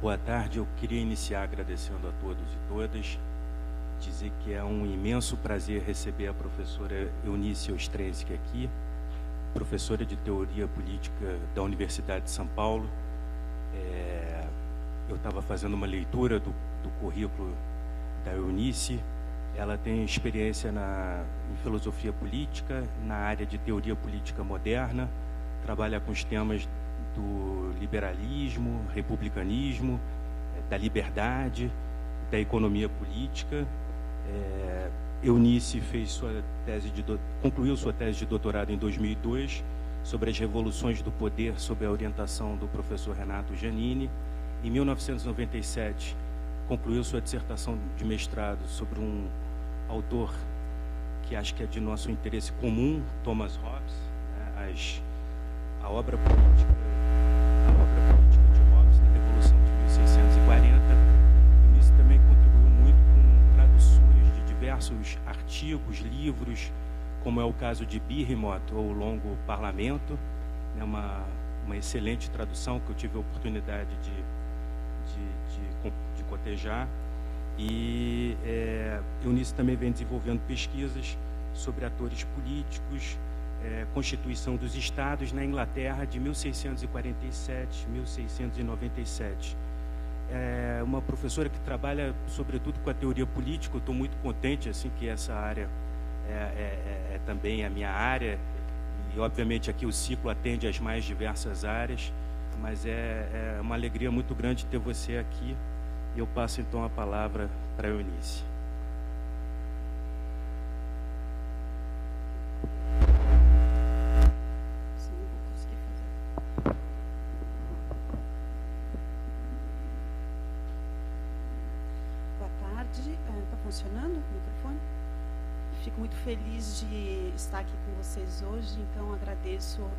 Boa tarde, eu queria iniciar agradecendo a todos e todas, dizer que é um imenso prazer receber a professora Eunice Ostrensky aqui, professora de Teoria Política da Universidade de São Paulo. Eu estava fazendo uma leitura do currículo da Eunice. Ela tem experiência em filosofia política, na área de teoria política moderna, trabalha com os temas do liberalismo, republicanismo, da liberdade, da economia política. Eunice concluiu sua tese de doutorado em 2002 sobre as revoluções do poder sob a orientação do professor Renato Giannini. Em 1997, concluiu sua dissertação de mestrado sobre um autor que acho que é de nosso interesse comum, Thomas Hobbes, né? A obra política de Hobbes na Revolução de 1640. Eunice também contribuiu muito com traduções de diversos artigos, livros, como é o caso de Behemoth, ou O Longo Parlamento, né? Uma excelente tradução que eu tive a oportunidade de cotejar. E Eunice também vem desenvolvendo pesquisas sobre atores políticos, Constituição dos Estados na Inglaterra de 1647, 1697. É uma professora que trabalha sobretudo com a teoria política. Eu estou muito contente assim que essa área é também a minha área, e obviamente aqui o ciclo atende às mais diversas áreas, mas é uma alegria muito grande ter você aqui. E eu passo então a palavra para a Eunice. Boa tarde. Está funcionando o microfone? Fico muito feliz de estar aqui com vocês hoje, então agradeço o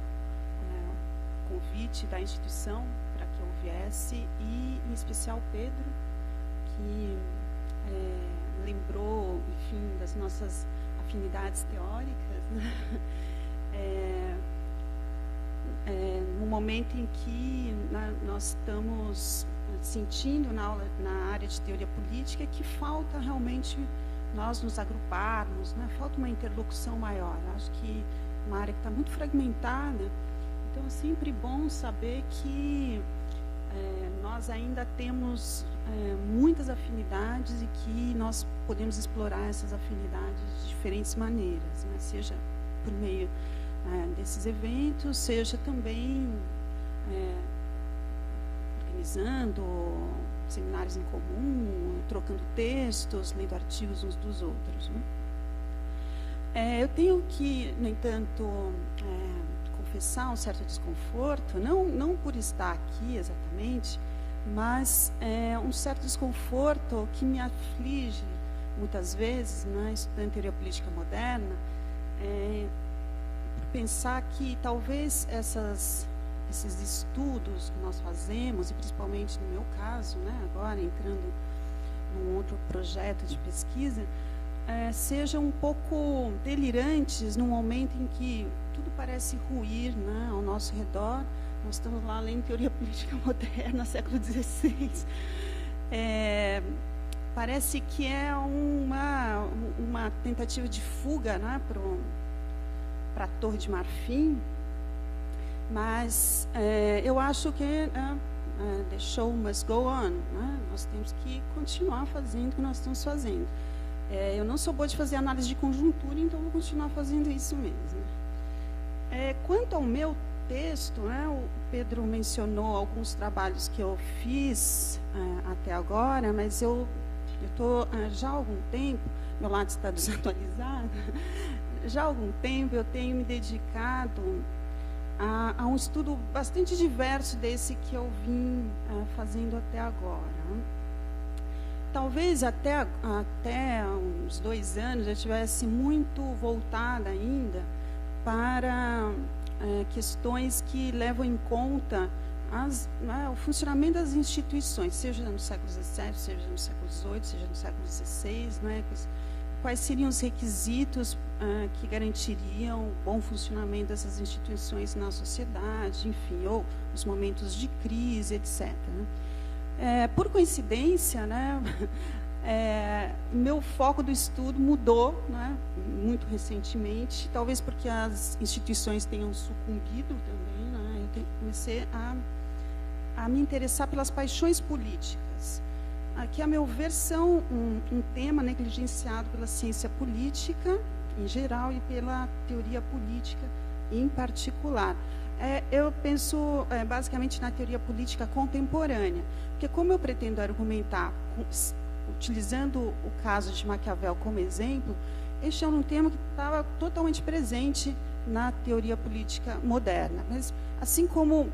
convite da instituição para que eu viesse, e em especial Pedro, que lembrou, enfim, das nossas afinidades teóricas, né? No momento em que nós estamos sentindo na área de teoria política que falta realmente nós nos agruparmos, né? Falta uma interlocução maior. Acho que uma área que está muito fragmentada, então é sempre bom saber que nós ainda temos muitas afinidades e que nós podemos explorar essas afinidades de diferentes maneiras, né? Seja por meio desses eventos, seja também organizando seminários em comum, trocando textos, lendo artigos uns dos outros, né? Eu tenho que, no entanto, confessar um certo desconforto, não por estar aqui exatamente, mas um certo desconforto que me aflige muitas vezes, né, estudando teoria política moderna, por pensar que talvez esses estudos que nós fazemos, e principalmente no meu caso, né, agora entrando num outro projeto de pesquisa, sejam um pouco delirantes num momento em que tudo parece ruir, né, ao nosso redor. Nós estamos lá lendo teoria política moderna, século XVI. Parece que é uma tentativa de fuga, né, para a Torre de Marfim, mas eu acho que the show must go on, né? Nós temos que continuar fazendo o que nós estamos fazendo. Eu não sou boa de fazer análise de conjuntura, então vou continuar fazendo isso mesmo. Quanto ao meu texto, né, o Pedro mencionou alguns trabalhos que eu fiz até agora, mas eu estou já há algum tempo, meu lado está desatualizado, já há algum tempo eu tenho me dedicado a um estudo bastante diverso desse que eu vim fazendo até agora. Talvez até uns 2 anos eu estivesse muito voltada ainda para questões que levam em conta o funcionamento das instituições, seja no século XVII, seja no século XVIII, seja no século XVI, né? Quais seriam os requisitos que garantiriam o bom funcionamento dessas instituições na sociedade, enfim, ou os momentos de crise, etc. Por coincidência, né, meu foco do estudo mudou, né, muito recentemente, talvez porque as instituições tenham sucumbido também, né, eu comecei a me interessar pelas paixões políticas, que, a meu ver, são um tema negligenciado pela ciência política, em geral, e pela teoria política, em particular. Eu penso, basicamente, na teoria política contemporânea, porque, como eu pretendo argumentar, utilizando o caso de Maquiavel como exemplo, este é um tema que estava totalmente presente na teoria política moderna. Mas, assim como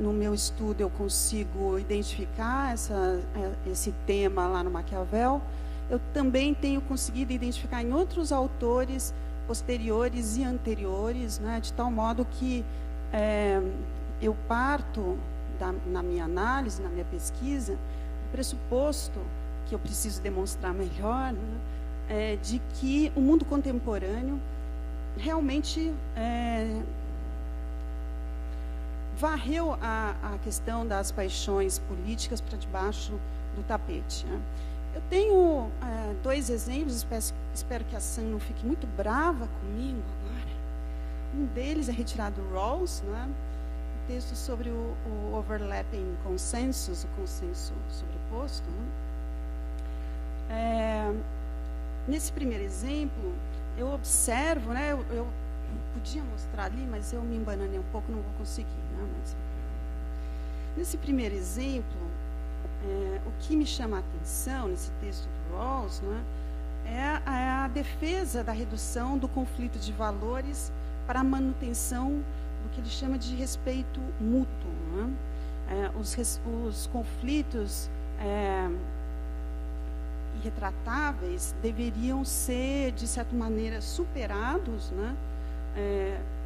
no meu estudo eu consigo identificar esse tema lá no Maquiavel, eu também tenho conseguido identificar em outros autores posteriores e anteriores, né, de tal modo que eu parto, na minha análise, na minha pesquisa, do pressuposto, que eu preciso demonstrar melhor, né, de que o mundo contemporâneo realmente varreu a questão das paixões políticas para debaixo do tapete, né. Eu tenho 2 exemplos, espero que a Sam não fique muito brava comigo agora. Um deles é retirado do Rawls, né, um texto sobre o overlapping consensus, o consenso sobreposto. Né. Nesse primeiro exemplo, eu observo, né, eu podia mostrar ali, mas eu me embananei um pouco, não vou conseguir. Né, mas, nesse primeiro exemplo, o que me chama a atenção nesse texto do Rawls, né, é a defesa da redução do conflito de valores para a manutenção do que ele chama de respeito mútuo. Né. Os conflitos irretratáveis deveriam ser, de certa maneira, superados, né,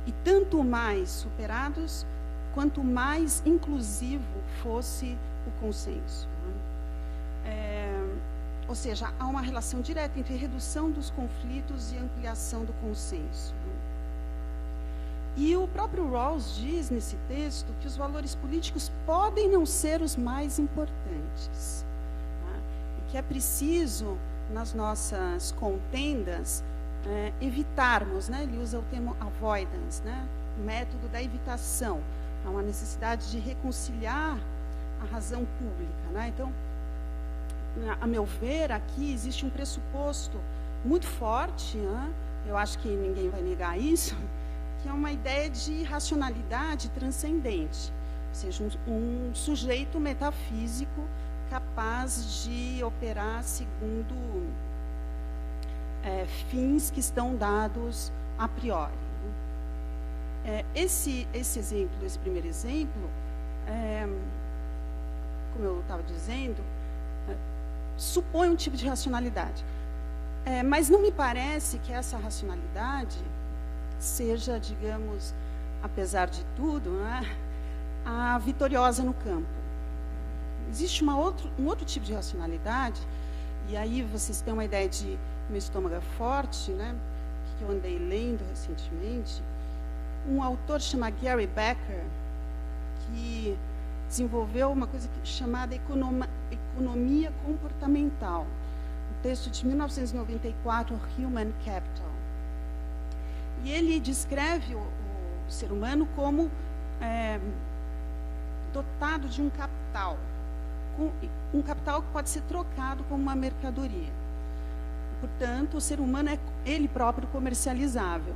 e tanto mais superados, quanto mais inclusivo fosse o consenso. Né. Ou seja, há uma relação direta entre redução dos conflitos e ampliação do consenso. Né. E o próprio Rawls diz nesse texto que os valores políticos podem não ser os mais importantes. Né, e que é preciso, nas nossas contendas, evitarmos, né, ele usa o termo avoidance, né, o método da evitação. Há uma necessidade de reconciliar a razão pública. Né? Então, a meu ver, aqui existe um pressuposto muito forte, né? Eu acho que ninguém vai negar isso, que é uma ideia de racionalidade transcendente, ou seja, um sujeito metafísico capaz de operar segundo fins que estão dados a priori. Esse exemplo, esse primeiro exemplo, como eu estava dizendo, supõe um tipo de racionalidade. Mas não me parece que essa racionalidade seja, digamos, apesar de tudo, né, a vitoriosa no campo. Existe um outro tipo de racionalidade, e aí vocês têm uma ideia de meu estômago é forte, né, que eu andei lendo recentemente. Um autor chamado Gary Becker, que desenvolveu uma coisa chamada economia comportamental, um texto de 1994, Human Capital. E ele descreve o ser humano como dotado de um capital que pode ser trocado como uma mercadoria. Portanto, o ser humano é ele próprio comercializável,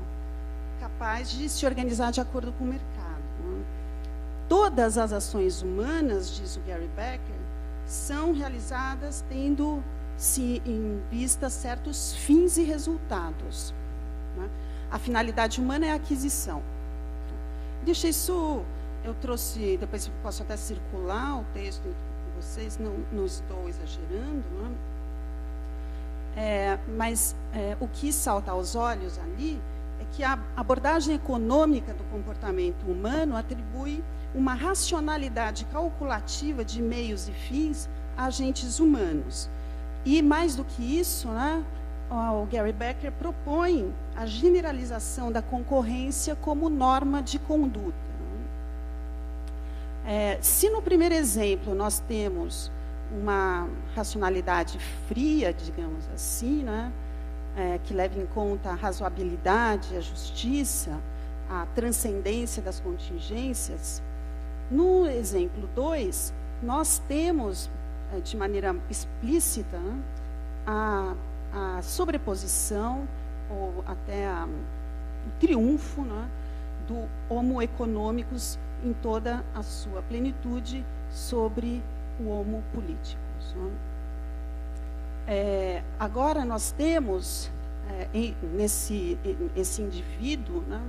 capaz de se organizar de acordo com o mercado. Né? Todas as ações humanas, diz o Gary Becker, são realizadas tendo-se em vista certos fins e resultados. Né? A finalidade humana é a aquisição. Deixa isso, eu trouxe, depois eu posso até circular o texto com vocês, não estou exagerando, né? Mas o que salta aos olhos ali é que a abordagem econômica do comportamento humano atribui uma racionalidade calculativa de meios e fins a agentes humanos. E, mais do que isso, né, o Gary Becker propõe a generalização da concorrência como norma de conduta. Se no primeiro exemplo nós temos uma racionalidade fria, digamos assim, né, que leva em conta a razoabilidade, a justiça, a transcendência das contingências, no exemplo 2, nós temos, de maneira explícita, né, a sobreposição, ou até o triunfo, né, do homo economicus em toda a sua plenitude sobre o homo politicus. Né. Agora nós temos, esse indivíduo, né,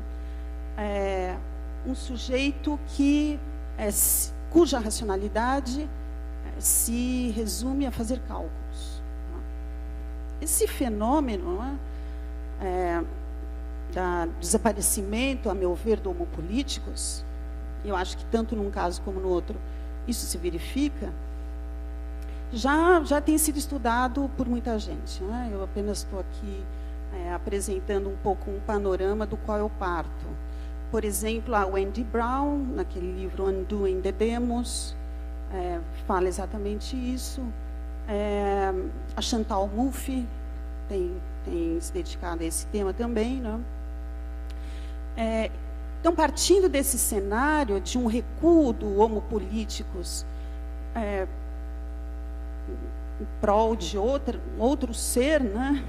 um sujeito cuja racionalidade se resume a fazer cálculos. Né. Esse fenômeno, né, do desaparecimento, a meu ver, do homo politicus, eu acho que tanto num caso como no outro isso se verifica, já tem sido estudado por muita gente. Né? Eu apenas estou aqui apresentando um pouco um panorama do qual eu parto. Por exemplo, a Wendy Brown, naquele livro Undoing the Demos, fala exatamente isso. A Chantal Mouffe tem se dedicado a esse tema também. Né? Então, partindo desse cenário de um recuo do homo politicus em prol de outro ser, né,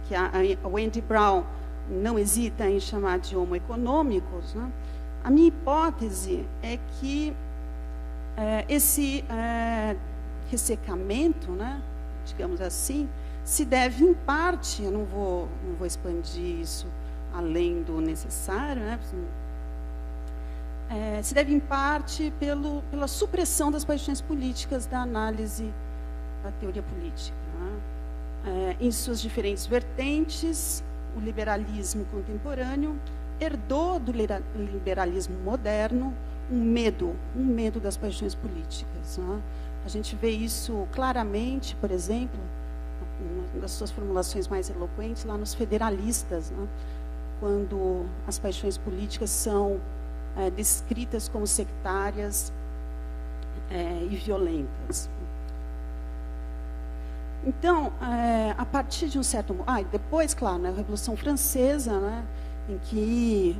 que a Wendy Brown não hesita em chamar de homo economicus, né, a minha hipótese é que esse ressecamento, né, digamos assim, se deve em parte, eu não vou expandir isso além do necessário, né, se deve em parte pela supressão das paixões políticas da análise da teoria política. Né? Em suas diferentes vertentes, o liberalismo contemporâneo herdou do liberalismo moderno um medo das paixões políticas. Né? A gente vê isso claramente, por exemplo, uma das suas formulações mais eloquentes, lá nos federalistas, né? Quando as paixões políticas são descritas como sectárias e violentas. Então, a partir de um certo... depois, claro, né, a Revolução Francesa, né, em que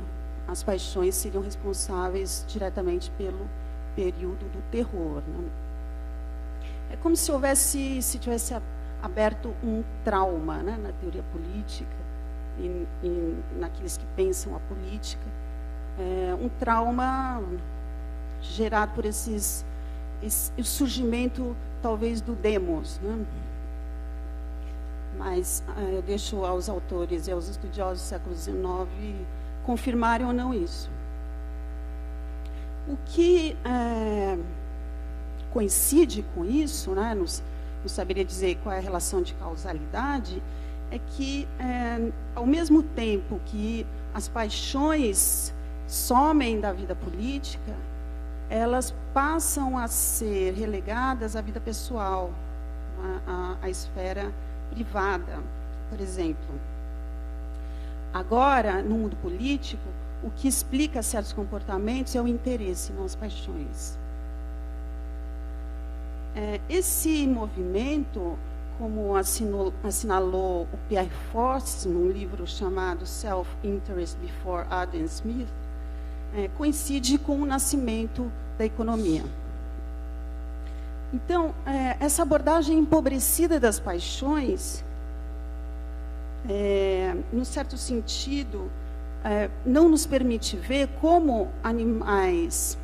as paixões seriam responsáveis diretamente pelo período do terror. Né. É como se tivesse aberto um trauma, né, na teoria política e naqueles que pensam a política. Um trauma gerado por o surgimento, talvez, do demos. Né? Mas eu deixo aos autores e aos estudiosos do século XIX confirmarem ou não isso. O que coincide com isso, né, não saberia dizer qual é a relação de causalidade, é que, ao mesmo tempo que as paixões somem da vida política, elas passam a ser relegadas à vida pessoal, à esfera privada. Por exemplo, agora, no mundo político, o que explica certos comportamentos é o interesse, não as paixões. Esse movimento, como assinalou o Pierre Force, num livro chamado Self-Interest Before Adam Smith, coincide com o nascimento da economia. Então, essa abordagem empobrecida das paixões, num certo sentido, não nos permite ver como animais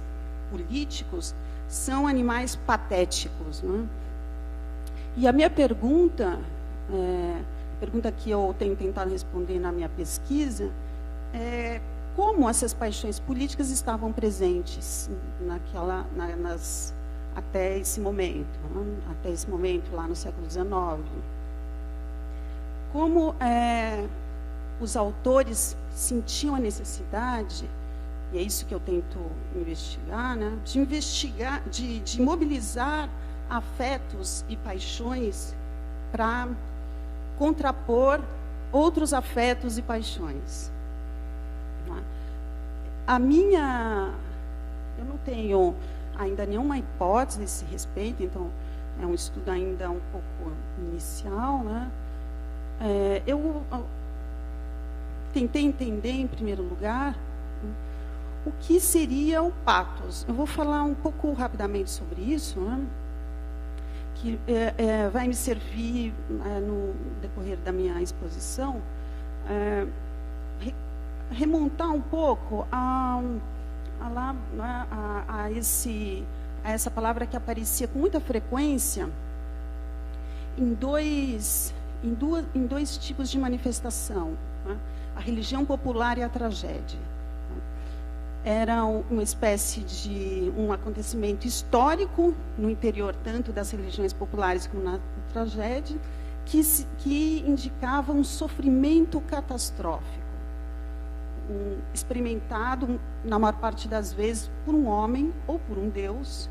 políticos são animais patéticos. Né? E a minha pergunta que eu tenho tentado responder na minha pesquisa, é como essas paixões políticas estavam presentes até esse momento, né? Até esse momento lá no século XIX. Como os autores sentiam a necessidade, e é isso que eu tento investigar, né? De mobilizar afetos e paixões para contrapor outros afetos e paixões. Eu eu não tenho ainda nenhuma hipótese a esse respeito, então é um estudo ainda um pouco inicial, né? Eu tentei entender, em primeiro lugar, o que seria o pathos. Eu vou falar um pouco rapidamente sobre isso, né? Que vai me servir no decorrer da minha exposição, remontar um pouco a essa palavra que aparecia com muita frequência em dois tipos de manifestação, né? A religião popular e a tragédia. Era uma espécie de um acontecimento histórico no interior tanto das religiões populares como na tragédia, que indicava um sofrimento catastrófico, experimentado, na maior parte das vezes, por um homem ou por um Deus,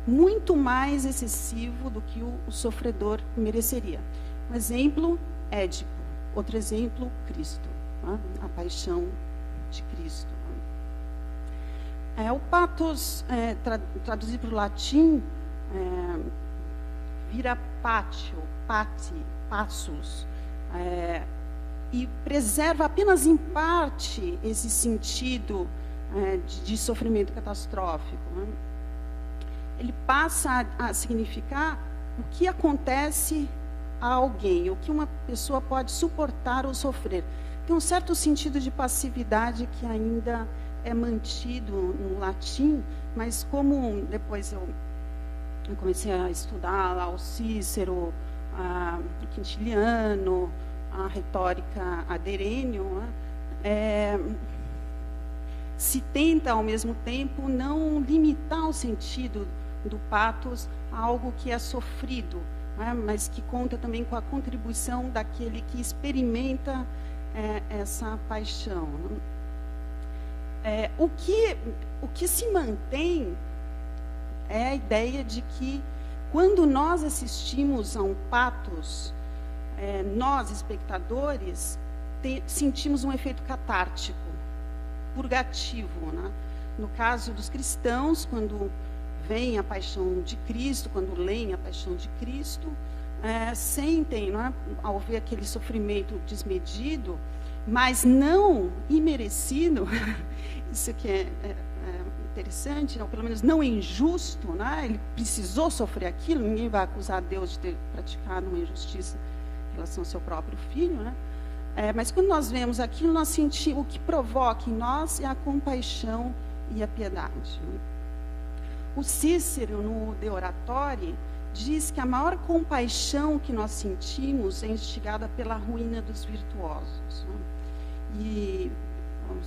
muito mais excessivo do que o sofredor mereceria. Um exemplo, Édipo. Outro exemplo, Cristo, né? A paixão de Cristo. O pathos, traduzido para o latim, vira patio, passus, e preserva apenas em parte esse sentido de sofrimento catastrófico, né? Ele passa a significar o que acontece a alguém, o que uma pessoa pode suportar ou sofrer. Tem um certo sentido de passividade que ainda é mantido no latim, mas como depois eu comecei a estudar lá o Cícero, o Quintiliano, a retórica aderênio, né? Se tenta, ao mesmo tempo, não limitar o sentido do pathos a algo que é sofrido, né? Mas que conta também com a contribuição daquele que experimenta essa paixão. O que se mantém é a ideia de que, quando nós assistimos a um pathos, nós, espectadores, sentimos um efeito catártico, purgativo, né? No caso dos cristãos, quando veem a paixão de Cristo, quando leem a paixão de Cristo, sentem, né, ao ver aquele sofrimento desmedido, mas não imerecido, isso que é interessante, ou pelo menos não injusto, né? Ele precisou sofrer aquilo, ninguém vai acusar Deus de ter praticado uma injustiça em relação ao seu próprio filho, né? Mas quando nós vemos aquilo, nós sentimos, o que provoca em nós é a compaixão e a piedade, né? O Cícero, no De Oratore, diz que a maior compaixão que nós sentimos é instigada pela ruína dos virtuosos, né? E um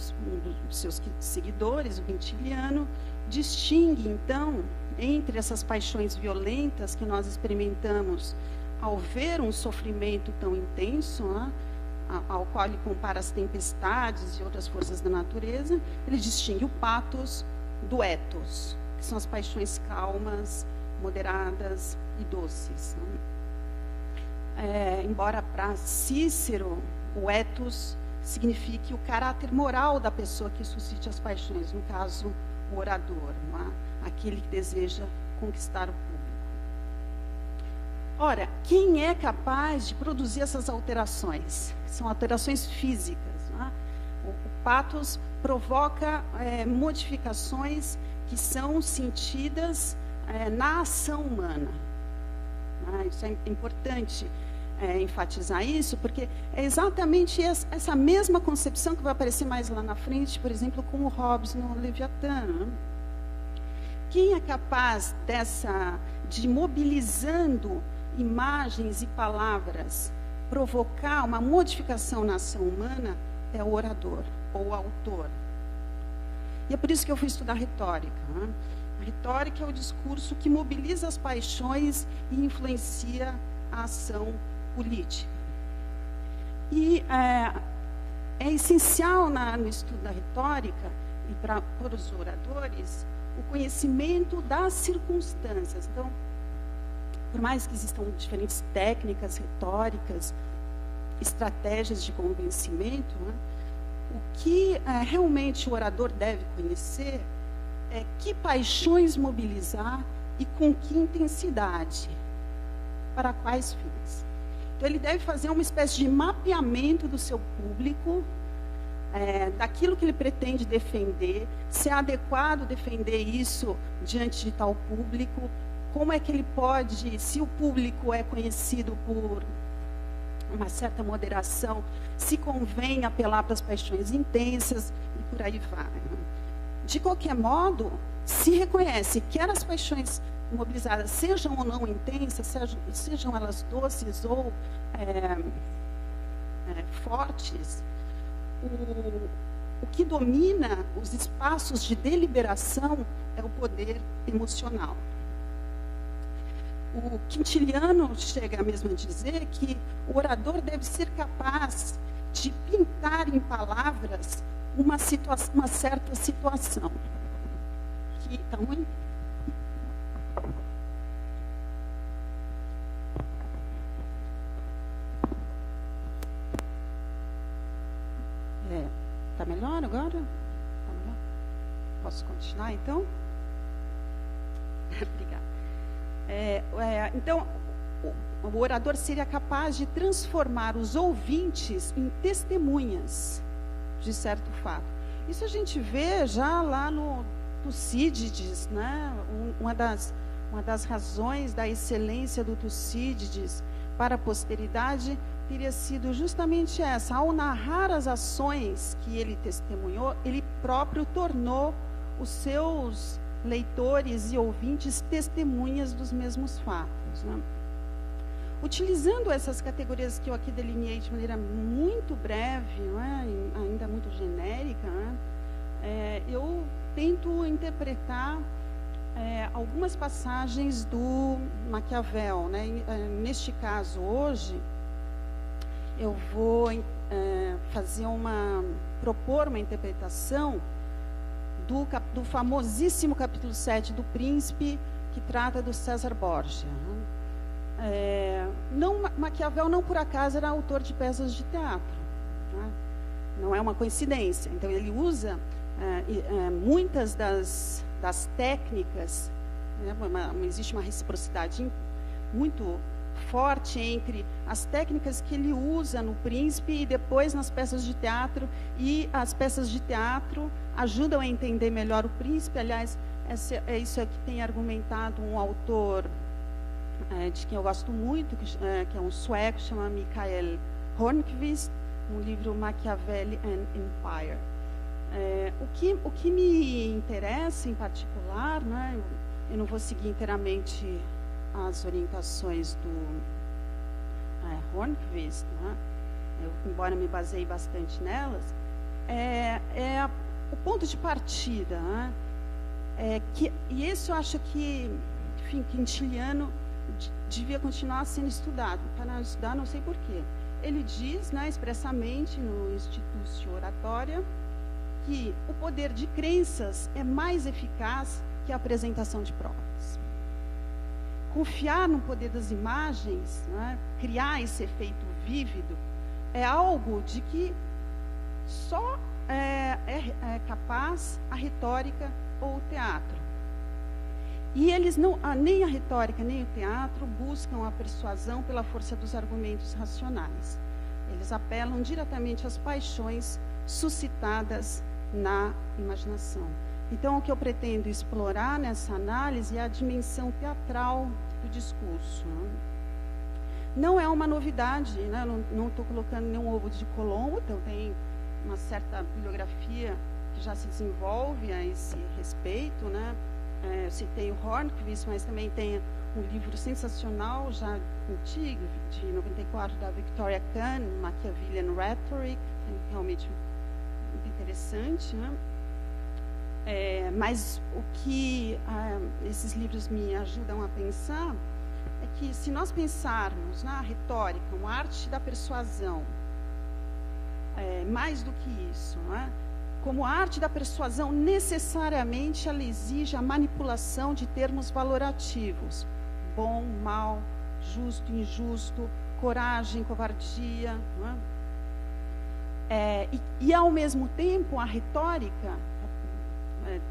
dos seus seguidores, o Quintiliano, distingue, então, entre essas paixões violentas que nós experimentamos ao ver um sofrimento tão intenso, né, ao qual ele compara as tempestades e outras forças da natureza, ele distingue o pathos do ethos, que são as paixões calmas, moderadas e doces, né? Embora para Cícero o ethos signifique o caráter moral da pessoa que suscite as paixões, no caso, o orador, não é? Aquele que deseja conquistar o público. Ora, quem é capaz de produzir essas alterações? São alterações físicas, não é? O pathos provoca modificações que são sentidas na ação humana. Isso é importante enfatizar isso, porque é exatamente essa mesma concepção que vai aparecer mais lá na frente, por exemplo, com o Hobbes no Leviatã, né? Quem é capaz de mobilizando imagens e palavras, provocar uma modificação na ação humana, é o orador, ou o autor. E é por isso que eu fui estudar retórica, né? A retórica é o discurso que mobiliza as paixões e influencia a ação política. E é essencial no estudo da retórica, e para os oradores, o conhecimento das circunstâncias. Então, por mais que existam diferentes técnicas retóricas, estratégias de convencimento, né, o que realmente o orador deve conhecer que paixões mobilizar e com que intensidade, para quais fins. Então, ele deve fazer uma espécie de mapeamento do seu público, daquilo que ele pretende defender, se é adequado defender isso diante de tal público, como é que ele pode, se o público é conhecido por uma certa moderação, se convém apelar para as paixões intensas e por aí vai. De qualquer modo, se reconhece que as paixões mobilizadas, sejam ou não intensas, sejam elas doces ou fortes, o que domina os espaços de deliberação é o poder emocional. O Quintiliano chega mesmo a dizer que o orador deve ser capaz de pintar em palavras uma certa situação. Que está ruim? Está melhor agora? Tá melhor? Posso continuar, então? Obrigada. Então, o orador seria capaz de transformar os ouvintes em testemunhas de certo fato. Isso a gente vê já lá no Tucídides, né? Uma das razões da excelência do Tucídides para a posteridade teria sido justamente essa. Ao narrar as ações que ele testemunhou, ele próprio tornou os seus leitores e ouvintes testemunhas dos mesmos fatos, né? Utilizando essas categorias que eu aqui delineei de maneira muito breve, né, ainda muito genérica, né, eu tento interpretar algumas passagens do Maquiavel, né? Neste caso, hoje, eu vou propor uma interpretação do famosíssimo capítulo 7 do Príncipe, que trata do César Borgia. Maquiavel, não por acaso, era autor de peças de teatro, né? Não é uma coincidência. Então, ele usa muitas das técnicas, né? Existe uma reciprocidade muito forte entre as técnicas que ele usa no Príncipe e depois nas peças de teatro, e as peças de teatro ajudam a entender melhor o Príncipe. Aliás, isso é que tem argumentado um autor de quem eu gosto muito, que é um sueco, chama Mikael Hornqvist, no livro Machiavelli and Empire. O que me interessa em particular, né, eu não vou seguir inteiramente as orientações do Hornqvist, né, embora me baseie bastante nelas, o ponto de partida, né, e isso eu acho que, enfim, Quintiliano devia continuar sendo estudado. Para estudar, não sei porquê. Ele diz, né, expressamente no Institutio Oratoria, que o poder de crenças é mais eficaz que a apresentação de provas. Confiar no poder das imagens, né, criar esse efeito vívido, é algo de que só é capaz a retórica ou o teatro. E eles nem a retórica nem o teatro buscam a persuasão pela força dos argumentos racionais. Eles apelam diretamente às paixões suscitadas na imaginação. Então, o que eu pretendo explorar nessa análise é a dimensão teatral do discurso. Não é uma novidade, né? Não estou colocando nenhum ovo de Colombo, então tem uma certa bibliografia que já se desenvolve a esse respeito, né? Eu citei o Hornqvist, mas também tem um livro sensacional, já antigo, de 94, da Victoria Kahn, Machiavellian Rhetoric, realmente muito interessante, né? Mas o que esses livros me ajudam a pensar é que, se nós pensarmos na retórica, uma arte da persuasão, mais do que isso, né? Como a arte da persuasão, necessariamente ela exige a manipulação de termos valorativos: bom, mal, justo, injusto, coragem, covardia, não é? E ao mesmo tempo, a retórica,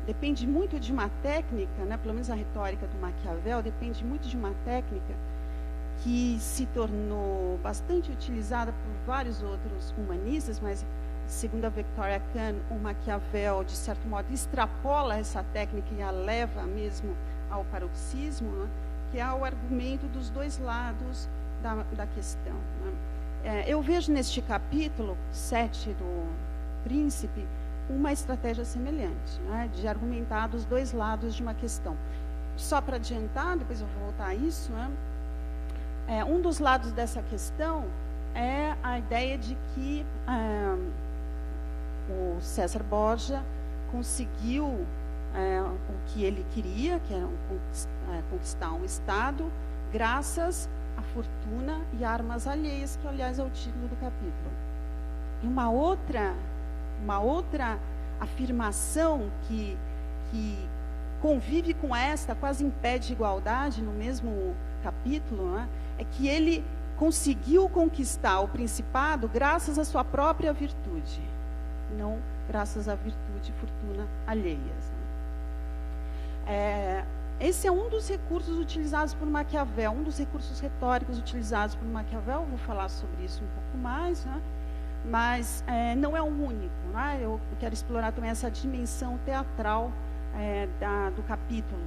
depende muito de uma técnica, né, pelo menos a retórica do Maquiavel, depende muito de uma técnica que se tornou bastante utilizada por vários outros humanistas, mas, segundo a Victoria Khan, o Maquiavel, de certo modo, extrapola essa técnica e a leva mesmo ao paroxismo, né, que é o argumento dos dois lados da questão. Né. Eu vejo neste capítulo 7 do Príncipe uma estratégia semelhante, né, de argumentar dos dois lados de uma questão. Só para adiantar, depois eu vou voltar a isso, né, um dos lados dessa questão é a ideia de que o César Borgia conseguiu o que ele queria, que era conquistar um Estado, graças à fortuna e armas alheias, que, aliás, é o título do capítulo. E uma outra afirmação que convive com esta, quase impede igualdade no mesmo capítulo, né, é que ele conseguiu conquistar o principado graças à sua própria virtude, não graças à virtude e fortuna alheias. Né. Esse é um dos recursos utilizados por Maquiavel, um dos recursos retóricos utilizados por Maquiavel. Vou falar sobre isso um pouco mais, né? Mas não é o único. Né? Eu quero explorar também essa dimensão teatral do capítulo.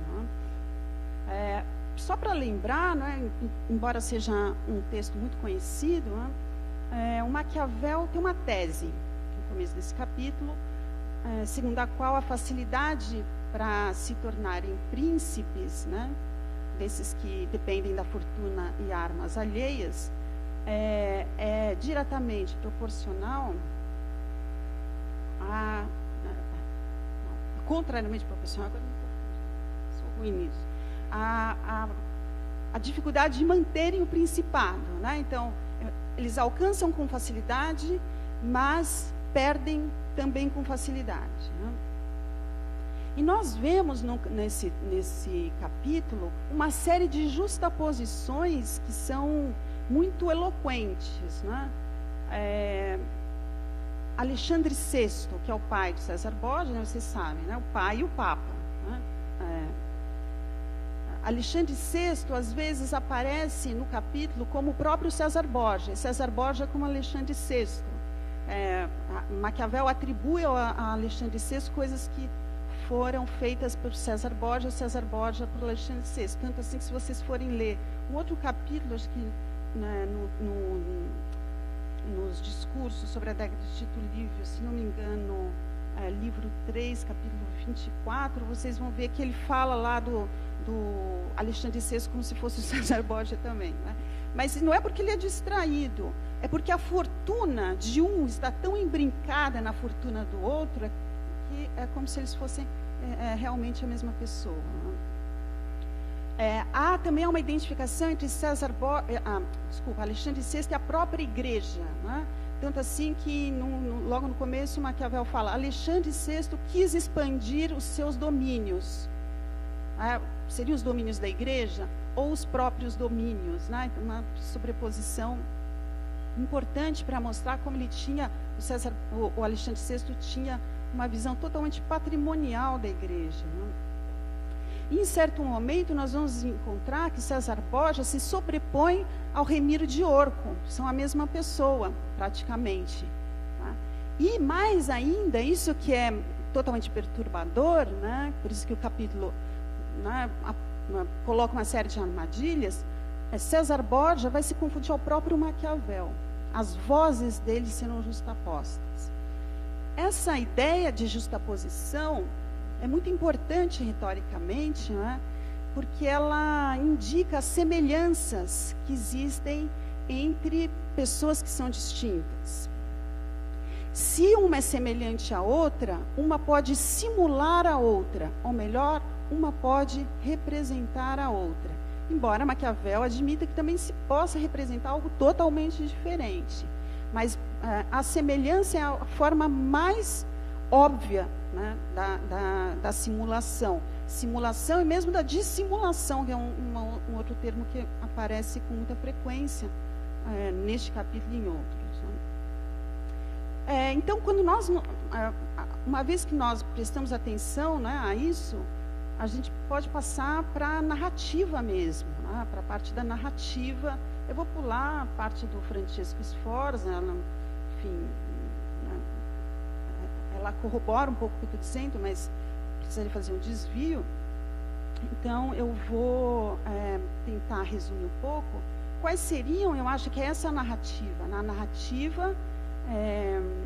Né? Só para lembrar, né, embora seja um texto muito conhecido, né, o Maquiavel tem uma tese, no começo desse capítulo, segundo a qual a facilidade para se tornarem príncipes, né, desses que dependem da fortuna e armas alheias, é diretamente proporcional contrariamente proporcional, agora não sou ruim nisso, a dificuldade de manterem o principado, né? Então, eles alcançam com facilidade, mas perdem também com facilidade, né? E nós vemos nesse capítulo uma série de justaposições que são muito eloquentes, né? Alexandre VI, que é o pai de César Borgia, né, vocês sabem, né? O pai e o Papa. Né? Alexandre VI, às vezes, aparece no capítulo como o próprio César Borgia, e César Borgia como Alexandre VI. Maquiavel atribui a Alexandre VI coisas que foram feitas por César Borgia por Alexandre VI. Tanto assim que, se vocês forem ler um outro capítulo, acho que, né, nos discursos sobre a década de Tito Livio, se não me engano, livro 3, capítulo 24, vocês vão ver que ele fala lá do Alexandre VI como se fosse o César Borgia também. Né? Mas não é porque ele é distraído, é porque a fortuna de um está tão embrincada na fortuna do outro que é como se eles fossem realmente a mesma pessoa. Né? Há também uma identificação entre Alexandre VI e a própria igreja. Né? Tanto assim que, logo no começo, Maquiavel fala: Alexandre VI quis expandir os seus domínios. Seriam os domínios da igreja ou os próprios domínios? Né? Então, uma sobreposição importante para mostrar como ele tinha, o Alexandre VI tinha uma visão totalmente patrimonial da igreja. Né? E, em certo momento, nós vamos encontrar que César Borgia se sobrepõe ao Remiro de Orco. São a mesma pessoa, praticamente. Tá? E, mais ainda, isso que é totalmente perturbador, né? Por isso que o capítulo, né, coloca uma série de armadilhas, César Borgia vai se confundir ao próprio Maquiavel. As vozes dele serão justapostas. Essa ideia de justaposição é muito importante retoricamente, né? Porque ela indica as semelhanças que existem entre pessoas que são distintas. Se uma é semelhante à outra, uma pode simular a outra, ou melhor, uma pode representar a outra. Embora Maquiavel admita que também se possa representar algo totalmente diferente. Mas a semelhança é a forma mais óbvia, né, da simulação. Simulação e mesmo da dissimulação, que é um outro termo que aparece com muita frequência neste capítulo e em outros. Né? Então, quando nós uma vez que nós prestamos atenção, né, a isso, a gente pode passar para a narrativa mesmo, né, para a parte da narrativa. Eu vou pular a parte do Francesco Sforza, enfim, né, ela corrobora um pouco o que eu estou dizendo, mas precisaria fazer um desvio. Então, eu vou tentar resumir um pouco. Quais seriam, eu acho que essa narrativa. Na narrativa,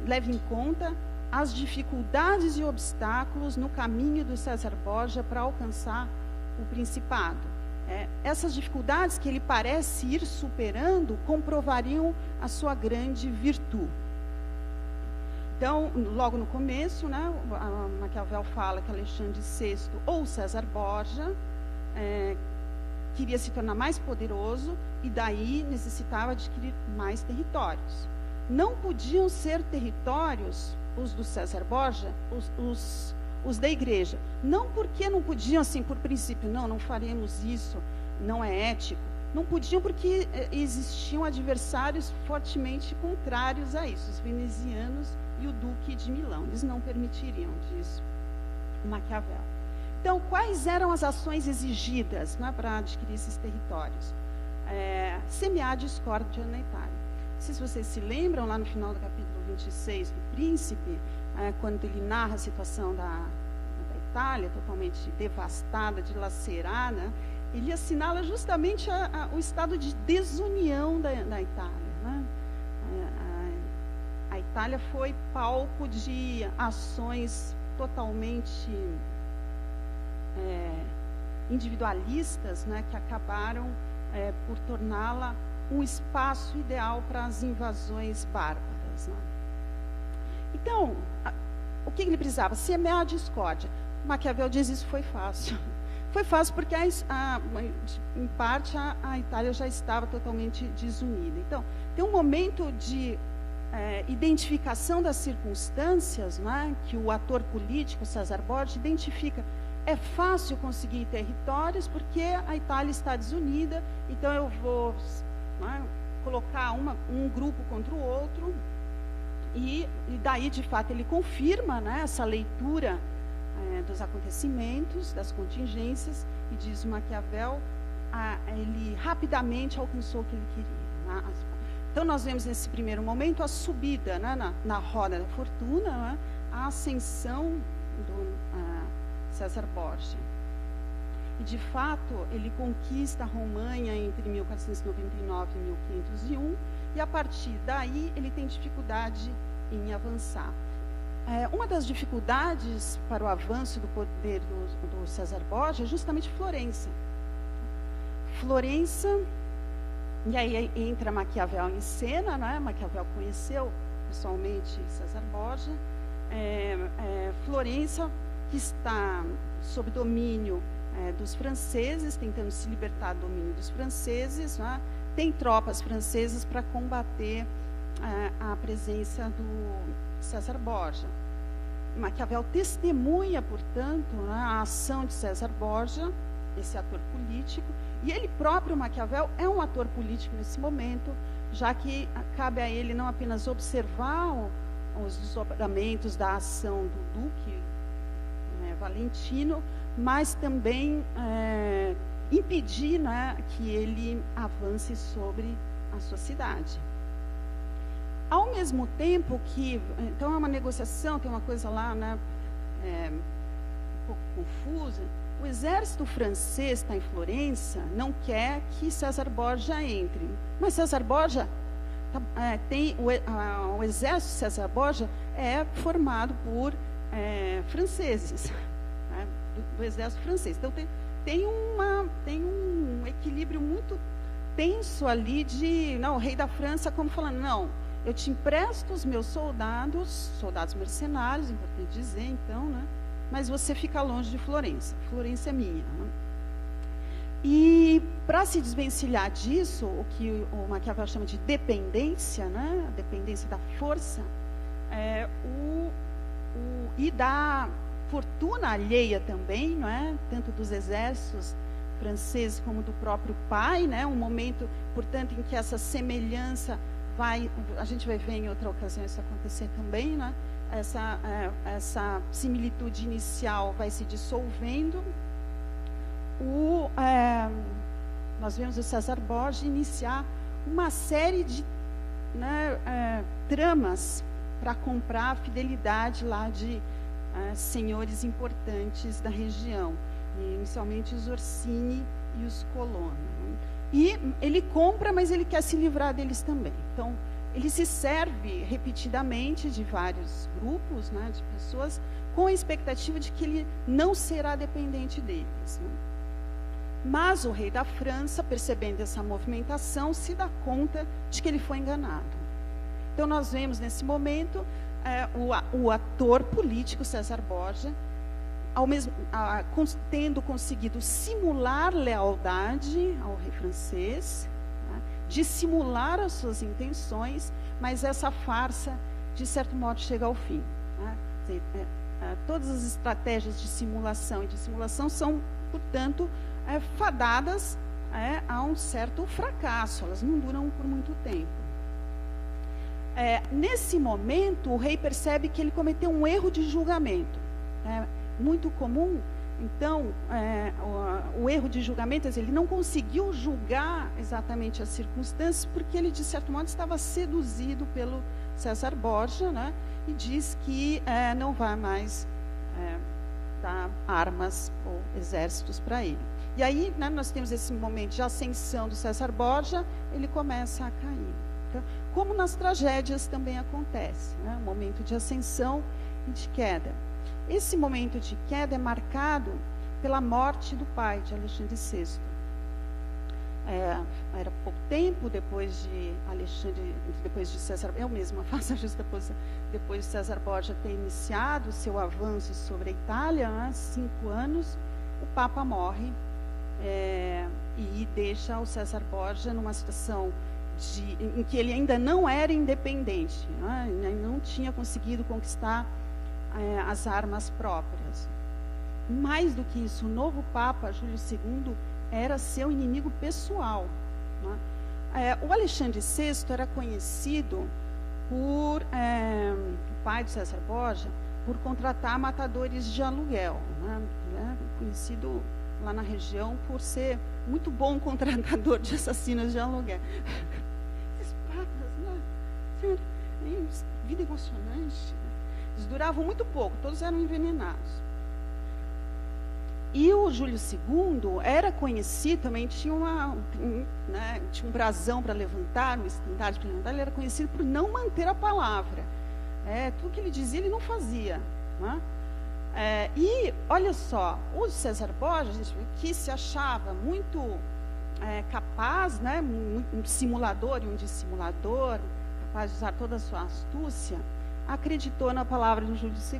leva em conta as dificuldades e obstáculos no caminho do César Borgia para alcançar o principado. Essas dificuldades que ele parece ir superando comprovariam a sua grande virtude. Então, logo no começo, né, Maquiavel fala que Alexandre VI ou César Borgia queria se tornar mais poderoso e daí necessitava adquirir mais territórios. Não podiam ser territórios, os do César Borgia, os da igreja. Não porque não podiam, assim, por princípio, não faremos isso, não é ético. Não podiam porque existiam adversários fortemente contrários a isso, os venezianos e o Duque de Milão. Eles não permitiriam disso, Maquiavel. Então, quais eram as ações exigidas, né, para adquirir esses territórios? Semear a discórdia na Itália. Não sei se vocês se lembram, lá no final do capítulo 26 do Príncipe, quando ele narra a situação da Itália, totalmente devastada, dilacerada, ele assinala justamente o estado de desunião da Itália, né? A Itália foi palco de ações totalmente individualistas, né, que acabaram por torná-la um espaço ideal para as invasões bárbaras, né? Então, o que ele precisava? Semear a discórdia. Maquiavel diz isso foi fácil. Foi fácil porque, em parte, a Itália já estava totalmente desunida. Então, tem um momento de identificação das circunstâncias, né, que o ator político, César Borgia, identifica. É fácil conseguir territórios porque a Itália está desunida, então eu vou, né, colocar um grupo contra o outro, e daí, de fato, ele confirma, né, essa leitura dos acontecimentos, das contingências, e diz Maquiavel, ele rapidamente alcançou o que ele queria, né? Então, nós vemos nesse primeiro momento a subida, né, na roda da fortuna, né, a ascensão do César Borgia. E, de fato, ele conquista a Romanha entre 1499 e 1501, e, a partir daí, ele tem dificuldade em avançar. Uma das dificuldades para o avanço do poder do César Borgia é justamente Florença. Florença, e aí entra Maquiavel em cena, né? Maquiavel conheceu pessoalmente César Borgia. Florença, que está sob domínio dos franceses, tentando se libertar do domínio dos franceses, né? Tem tropas francesas para combater a presença do César Borgia. Maquiavel testemunha, portanto, né, a ação de César Borgia, esse ator político, e ele próprio, Maquiavel, é um ator político nesse momento, já que cabe a ele não apenas observar os desdobramentos da ação do Duque Valentino, mas também impedir, né, que ele avance sobre a sua cidade. Ao mesmo tempo que, então é uma negociação, tem uma coisa lá, né, um pouco confusa. O exército francês está em Florença, não quer que César Borgia entre. Mas César Borgia, tem o exército de César Borgia é formado por franceses, né, do exército francês. Então tem um equilíbrio muito tenso ali o rei da França como falando, não, eu te empresto os meus soldados mercenários, importante dizer, então, né? Mas você fica longe de Florença. Florença é minha. Né? E, para se desvencilhar disso, o que o Maquiavel chama de dependência, né? A dependência da força, e da fortuna alheia também, não é? Tanto dos exércitos franceses como do próprio pai, né? Um momento, portanto, em que essa semelhança a gente vai ver em outra ocasião isso acontecer também, né? essa similitude inicial vai se dissolvendo. Nós vemos o César Borgia iniciar uma série de tramas para comprar a fidelidade lá de senhores importantes da região, inicialmente os Orsini e os Colonna. E ele compra, mas ele quer se livrar deles também. Então, ele se serve repetidamente de vários grupos, de pessoas, com a expectativa de que ele não será dependente deles. Mas o rei da França, percebendo essa movimentação, se dá conta de que ele foi enganado. Então, nós vemos nesse momento o ator político César Borgia, tendo conseguido simular lealdade ao rei francês, dissimular as suas intenções, mas essa farsa, de certo modo, chega ao fim. Todas as estratégias de simulação e dissimulação são, portanto, fadadas a um certo fracasso, elas não duram por muito tempo. Nesse momento, o rei percebe que ele cometeu um erro de julgamento. Muito comum. Então, o erro de julgamento, ele não conseguiu julgar exatamente as circunstâncias, porque ele, de certo modo, estava seduzido pelo César Borgia, e diz que não vai mais dar armas ou exércitos para ele. E aí, nós temos esse momento de ascensão do César Borgia, ele começa a cair. Então, como nas tragédias também acontece, um momento de ascensão e de queda. Esse momento de queda é marcado pela morte do pai de Alexandre VI. Era pouco tempo depois de César, eu mesma faço a justa posição, depois de César Borgia ter iniciado seu avanço sobre a Itália, 5 anos, o Papa morre e deixa o César Borgia numa situação em que ele ainda não era independente, não tinha conseguido conquistar as armas próprias. Mais do que isso, o novo Papa, Júlio II, era seu inimigo pessoal. O Alexandre VI era conhecido por, o pai de César Borgia, por contratar matadores de aluguel. Conhecido lá na região por ser muito bom contratador de assassinos de aluguel. Esses papas, vida emocionante. Eles duravam muito pouco, todos eram envenenados. E o Júlio II era conhecido, também tinha um brasão para levantar, um estandarte para levantar, ele era conhecido por não manter a palavra. Tudo que ele dizia, ele não fazia. E, olha só, o César Borgia, que se achava muito capaz, um simulador e um dissimulador, capaz de usar toda a sua astúcia, acreditou na palavra do Júlio II.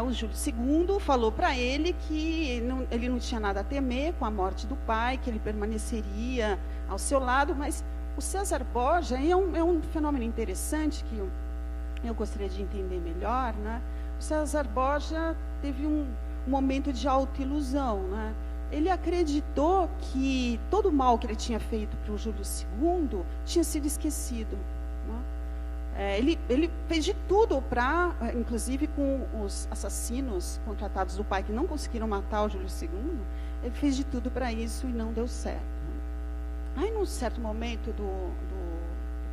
O Júlio II falou para ele que ele não tinha nada a temer com a morte do pai, que ele permaneceria ao seu lado, mas o César Borgia é um fenômeno interessante que eu gostaria de entender melhor. O César Borgia teve um momento de autoilusão. Ele acreditou que todo o mal que ele tinha feito para o Júlio II tinha sido esquecido. Ele fez de tudo para, inclusive com os assassinos contratados do pai que não conseguiram matar o Júlio II, ele fez de tudo para isso e não deu certo. Aí, num certo momento do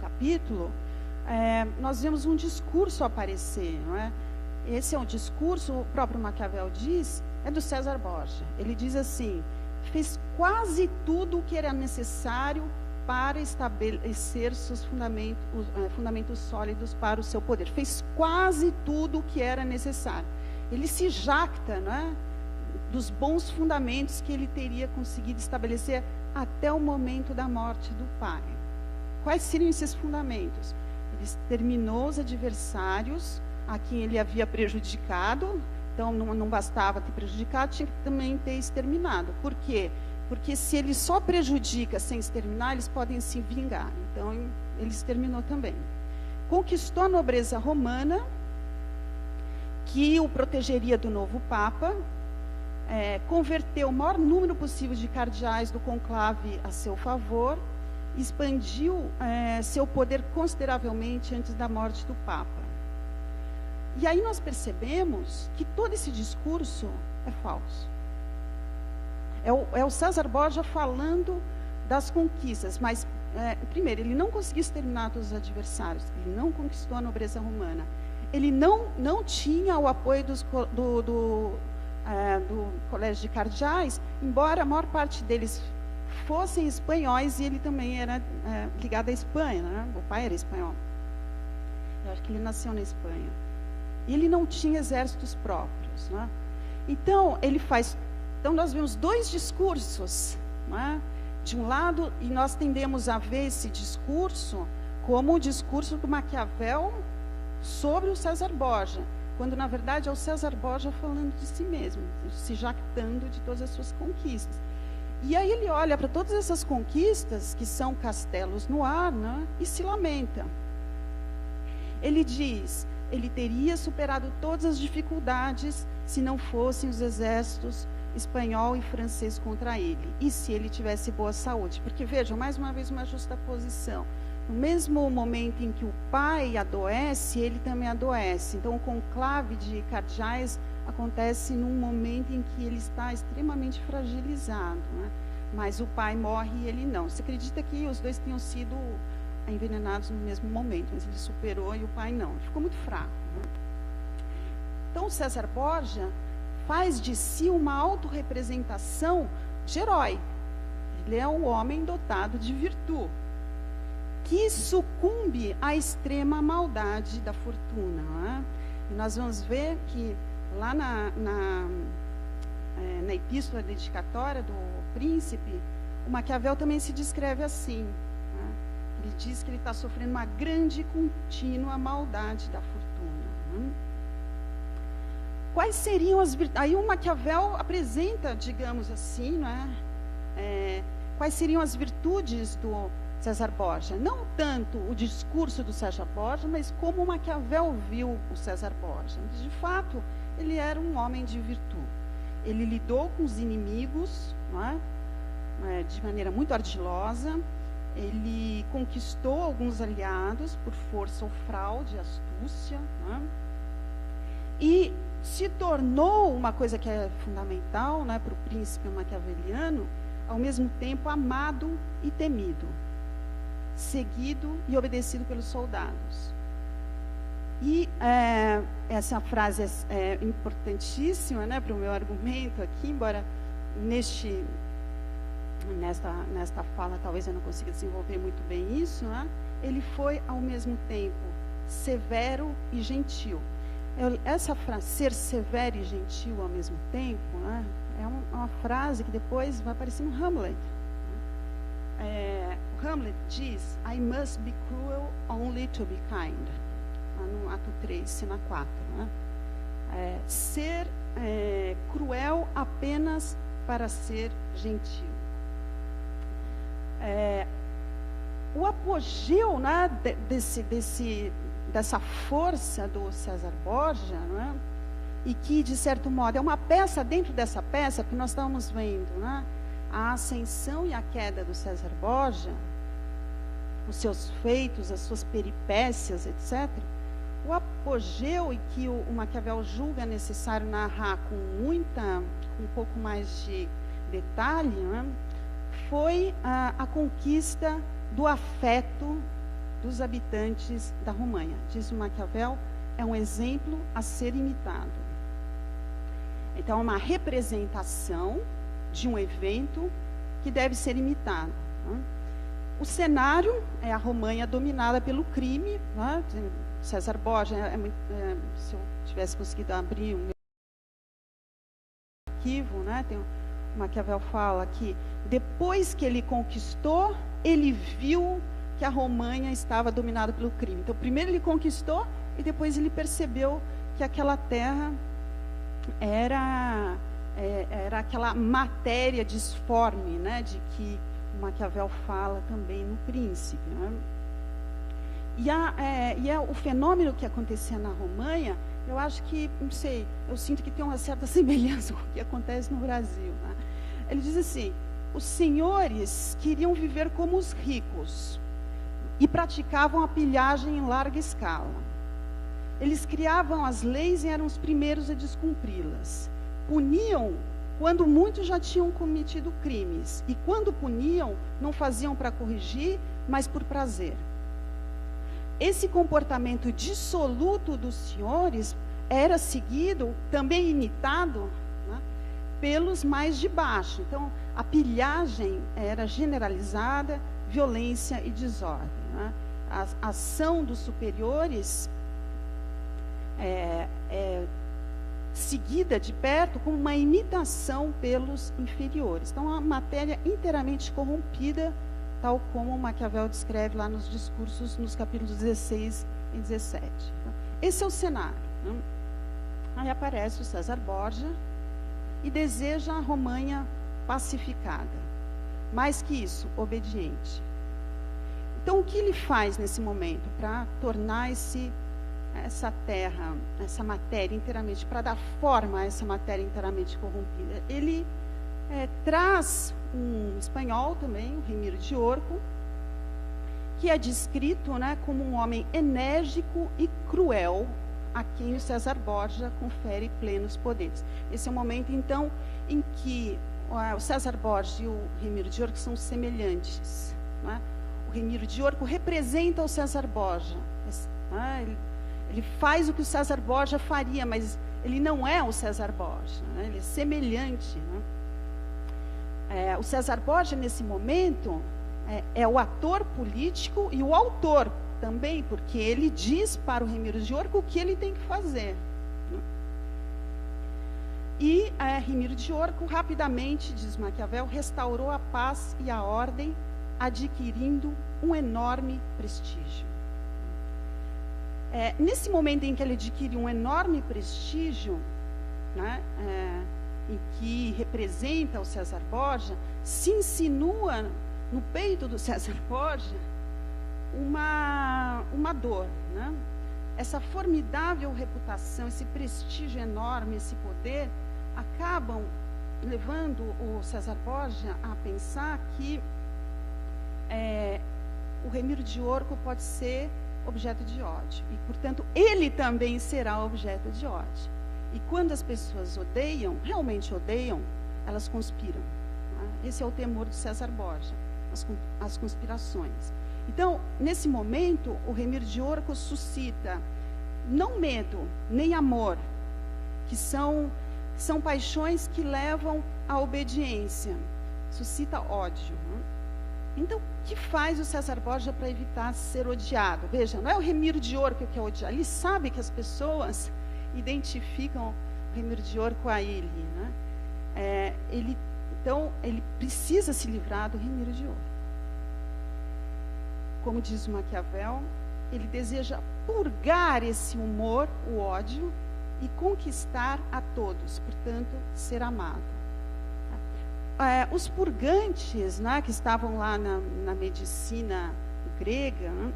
capítulo, nós vemos um discurso aparecer. Esse é um discurso, o próprio Maquiavel diz, é do César Borgia. Ele diz assim: fez quase tudo o que era necessário para estabelecer seus fundamentos sólidos para o seu poder. Fez quase tudo o que era necessário. Ele se jacta, dos bons fundamentos que ele teria conseguido estabelecer até o momento da morte do pai. Quais seriam esses fundamentos? Ele exterminou os adversários a quem ele havia prejudicado. Então, não bastava ter prejudicado, tinha que também ter exterminado. Por quê? Porque se ele só prejudica sem exterminar, eles podem se vingar. Então, ele exterminou também. Conquistou a nobreza romana, que o protegeria do novo Papa, converteu o maior número possível de cardeais do conclave a seu favor, expandiu seu poder consideravelmente antes da morte do Papa. E aí nós percebemos que todo esse discurso é falso. É o César Borgia falando das conquistas, mas, primeiro, ele não conseguiu exterminar todos os adversários, ele não conquistou a nobreza romana, ele não tinha o apoio do colégio de cardeais, embora a maior parte deles fossem espanhóis, e ele também era ligado à Espanha, né? O pai era espanhol. Eu acho que ele nasceu na Espanha. E ele não tinha exércitos próprios, né? Então, então nós vemos dois discursos, né? De um lado, e nós tendemos a ver esse discurso como o discurso do Maquiavel sobre o César Borgia, quando na verdade é o César Borgia falando de si mesmo, se jactando de todas as suas conquistas. E aí ele olha para todas essas conquistas, que são castelos no ar, né, e se lamenta. Ele diz, ele teria superado todas as dificuldades se não fossem os exércitos espanhol e francês contra ele, e se ele tivesse boa saúde. Porque, vejam, mais uma vez uma justaposição. No mesmo momento em que o pai adoece, ele também adoece. Então, o conclave de cardeais acontece num momento em que ele está extremamente fragilizado, né? Mas o pai morre e ele não. Se acredita que os dois tenham sido envenenados no mesmo momento, mas ele superou e o pai não. Ele ficou muito fraco, né? Então, o César Borgia faz de si uma autorrepresentação de herói. Ele é um homem dotado de virtude, que sucumbe à extrema maldade da fortuna, né? E nós vamos ver que lá na epístola dedicatória do príncipe, o Maquiavel também se descreve assim, né? Ele diz que ele está sofrendo uma grande e contínua maldade da fortuna, né? Quais seriam as virtudes? Aí o Maquiavel apresenta, digamos assim, né? Quais seriam as virtudes do César Borgia? Não tanto o discurso do César Borgia, mas como o Maquiavel viu o César Borgia. De fato, ele era um homem de virtude. Ele lidou com os inimigos, não é? De maneira muito ardilosa. Ele conquistou alguns aliados por força ou fraude, astúcia, não é? E se tornou uma coisa que é fundamental, né, para o príncipe maquiaveliano, ao mesmo tempo amado e temido, seguido e obedecido pelos soldados. E essa frase é importantíssima, né, para o meu argumento aqui, embora nesta fala talvez eu não consiga desenvolver muito bem isso, né? Ele foi ao mesmo tempo severo e gentil. Essa frase, ser severo e gentil ao mesmo tempo, né, é uma frase que depois vai aparecer no Hamlet. O Hamlet diz, I must be cruel only to be kind. No ato 3, cena 4. Né? Ser cruel apenas para ser gentil. O apogeu, né, dessa força do César Borgia, né, e que, de certo modo, é uma peça dentro dessa peça, que nós estamos vendo, né, a ascensão e a queda do César Borgia, os seus feitos, as suas peripécias, etc. O apogeu, e que o Maquiavel julga necessário narrar com um pouco mais de detalhe, né, foi a conquista do afeto dos habitantes da Romanha. Diz o Maquiavel, é um exemplo a ser imitado. Então, é uma representação de um evento que deve ser imitado, né? O cenário é a Romanha dominada pelo crime, né? César Borgia, se eu tivesse conseguido abrir o meu arquivo, né? O Maquiavel fala que depois que ele conquistou, ele viu que a Romanha estava dominada pelo crime. Então, primeiro ele conquistou e depois ele percebeu que aquela terra era aquela matéria disforme, né, de que o Maquiavel fala também no Príncipe, né? E o fenômeno que acontecia na Romanha, eu acho que, não sei, eu sinto que tem uma certa semelhança com o que acontece no Brasil, né? Ele diz assim, os senhores queriam viver como os ricos e praticavam a pilhagem em larga escala. Eles criavam as leis e eram os primeiros a descumpri-las. Puniam quando muitos já tinham cometido crimes, e quando puniam, não faziam para corrigir, mas por prazer. Esse comportamento dissoluto dos senhores era seguido, também imitado, né, pelos mais de baixo. Então, a pilhagem era generalizada, violência e desordem, né? A ação dos superiores seguida de perto como uma imitação pelos inferiores. Então, a matéria inteiramente corrompida, tal como Maquiavel descreve lá nos discursos, nos capítulos 16 e 17. Então, esse é o cenário, né? Aí aparece o César Borgia e deseja a Romanha pacificada. Mais que isso, obediente. Então, o que ele faz nesse momento para tornar essa terra, essa matéria inteiramente, para dar forma a essa matéria inteiramente corrompida? Ele traz um espanhol também, o Remiro de Orco, que é descrito, né, como um homem enérgico e cruel, a quem o César Borgia confere plenos poderes. Esse é o momento, então, em que o César Borgia e o Remiro de Orco são semelhantes, né? O Remiro de Orco representa o César Borgia, né? Ele faz o que o César Borgia faria, mas ele não é o César Borgia, né? Ele é semelhante, né? O César Borgia, nesse momento, é o ator político e o autor também, porque ele diz para o Remiro de Orco o que ele tem que fazer, né? E Remiro de Orco, rapidamente, diz Maquiavel, restaurou a paz e a ordem, adquirindo um enorme prestígio. Nesse momento em que ele adquire um enorme prestígio, né, em que representa o César Borgia, se insinua no peito do César Borgia uma dor, né? Essa formidável reputação, esse prestígio enorme, esse poder, acabam levando o César Borgia a pensar que o Remiro de Orco pode ser objeto de ódio, e, portanto, ele também será objeto de ódio. E quando as pessoas odeiam, realmente odeiam, elas conspiram, né? Esse é o temor de César Borgia, as conspirações. Então, nesse momento, o Remiro de Orco suscita não medo, nem amor, que são paixões que levam à obediência, suscita ódio, né? Então, o que faz o César Borgia para evitar ser odiado? Veja, não é o Remiro de Orco que é odiado, ele sabe que as pessoas identificam o Remiro de Orco a ele, né? Então, ele precisa se livrar do Remiro de Orco. Como diz o Maquiavel, ele deseja purgar esse humor, o ódio, e conquistar a todos, portanto, ser amado. Os purgantes, né, que estavam lá na medicina grega, né,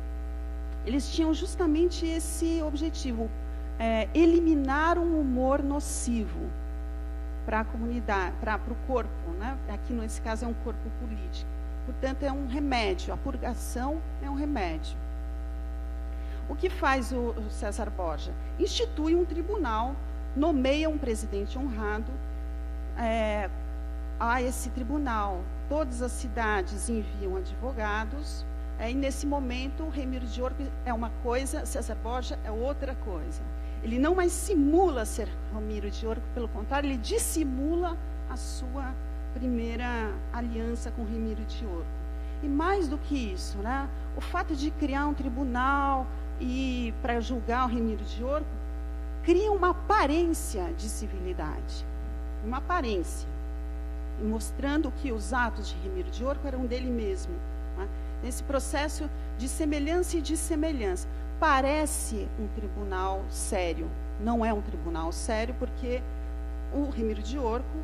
eles tinham justamente esse objetivo, eliminar um humor nocivo para a comunidade, para o corpo, né? Aqui nesse caso é um corpo político. Portanto, é um remédio, a purgação é um remédio. O que faz o César Borgia? Institui um tribunal, nomeia um presidente honrado, a esse tribunal. Todas as cidades enviam advogados, e nesse momento o Remiro de Orco é uma coisa, César Borgia é outra coisa. Ele não mais simula ser Remiro de Orco, pelo contrário, ele dissimula a sua primeira aliança com Remiro de Orco. E mais do que isso, né, o fato de criar um tribunal e para julgar o Remiro de Orco cria uma aparência de civilidade, uma aparência, mostrando que os atos de Remiro de Orco eram dele mesmo, né? Nesse processo de semelhança e dissemelhança. Parece um tribunal sério, não é um tribunal sério, porque o Remiro de Orco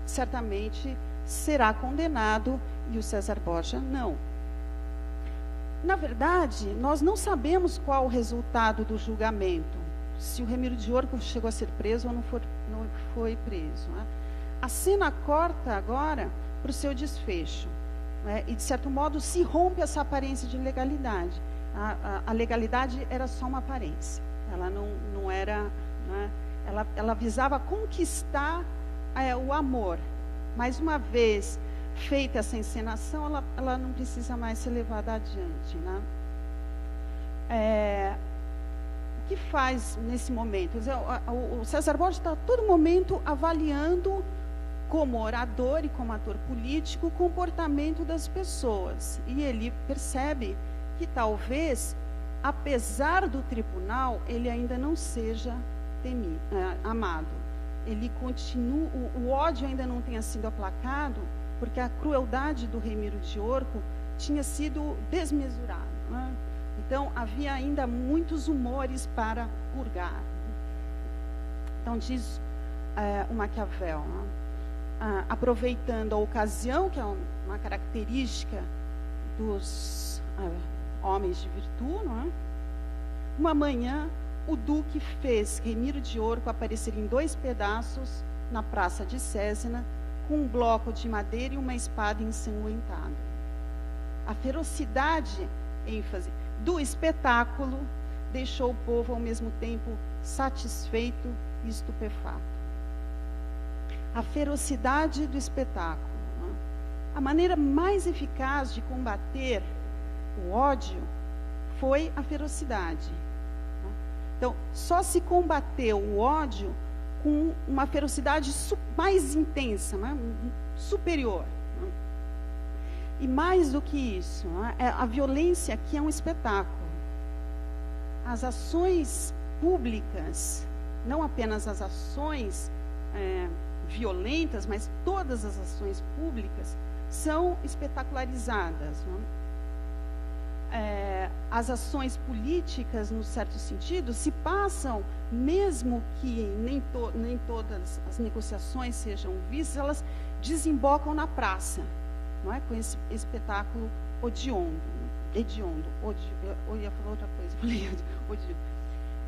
certamente será condenado e o César Borgia não. Na verdade, nós não sabemos qual o resultado do julgamento, se o Remiro de Orco chegou a ser preso ou não foi preso, né? a cena corta agora para o seu desfecho, né? E, de certo modo, se rompe essa aparência de legalidade. A legalidade era só uma aparência. Ela não era... Né? Ela visava conquistar o amor. Mas, uma vez feita essa encenação, ela não precisa mais ser levada adiante, né? O que faz nesse momento? O César Borges está a todo momento avaliando, como orador e como ator político, o comportamento das pessoas. E ele percebe que talvez, apesar do tribunal, ele ainda não seja amado. Ele continua, o ódio ainda não tenha sido aplacado, porque a crueldade do Remiro de Orco tinha sido desmesurada, né? Então, havia ainda muitos humores para purgar. Então, diz o Maquiavel, né? Aproveitando a ocasião, que é uma característica dos homens de virtude, não é? Uma manhã, o duque fez Remiro de Orco aparecer em 2 pedaços na praça de Césena, com um bloco de madeira e uma espada ensanguentada. A ferocidade, ênfase, do espetáculo deixou o povo ao mesmo tempo satisfeito e estupefato. A ferocidade do espetáculo, né? A maneira mais eficaz de combater o ódio foi a ferocidade. Então, só se combateu o ódio com uma ferocidade mais intensa, né? Superior. Né? E mais do que isso, né? A violência aqui é um espetáculo. As ações públicas, não apenas as ações violentas, mas todas as ações públicas são espetacularizadas. Né? As ações políticas, no certo sentido, se passam, mesmo que nem todas as negociações sejam vistas, elas desembocam na praça, não é? Com esse espetáculo hediondo. Eu ia falar outra coisa, falei hediondo.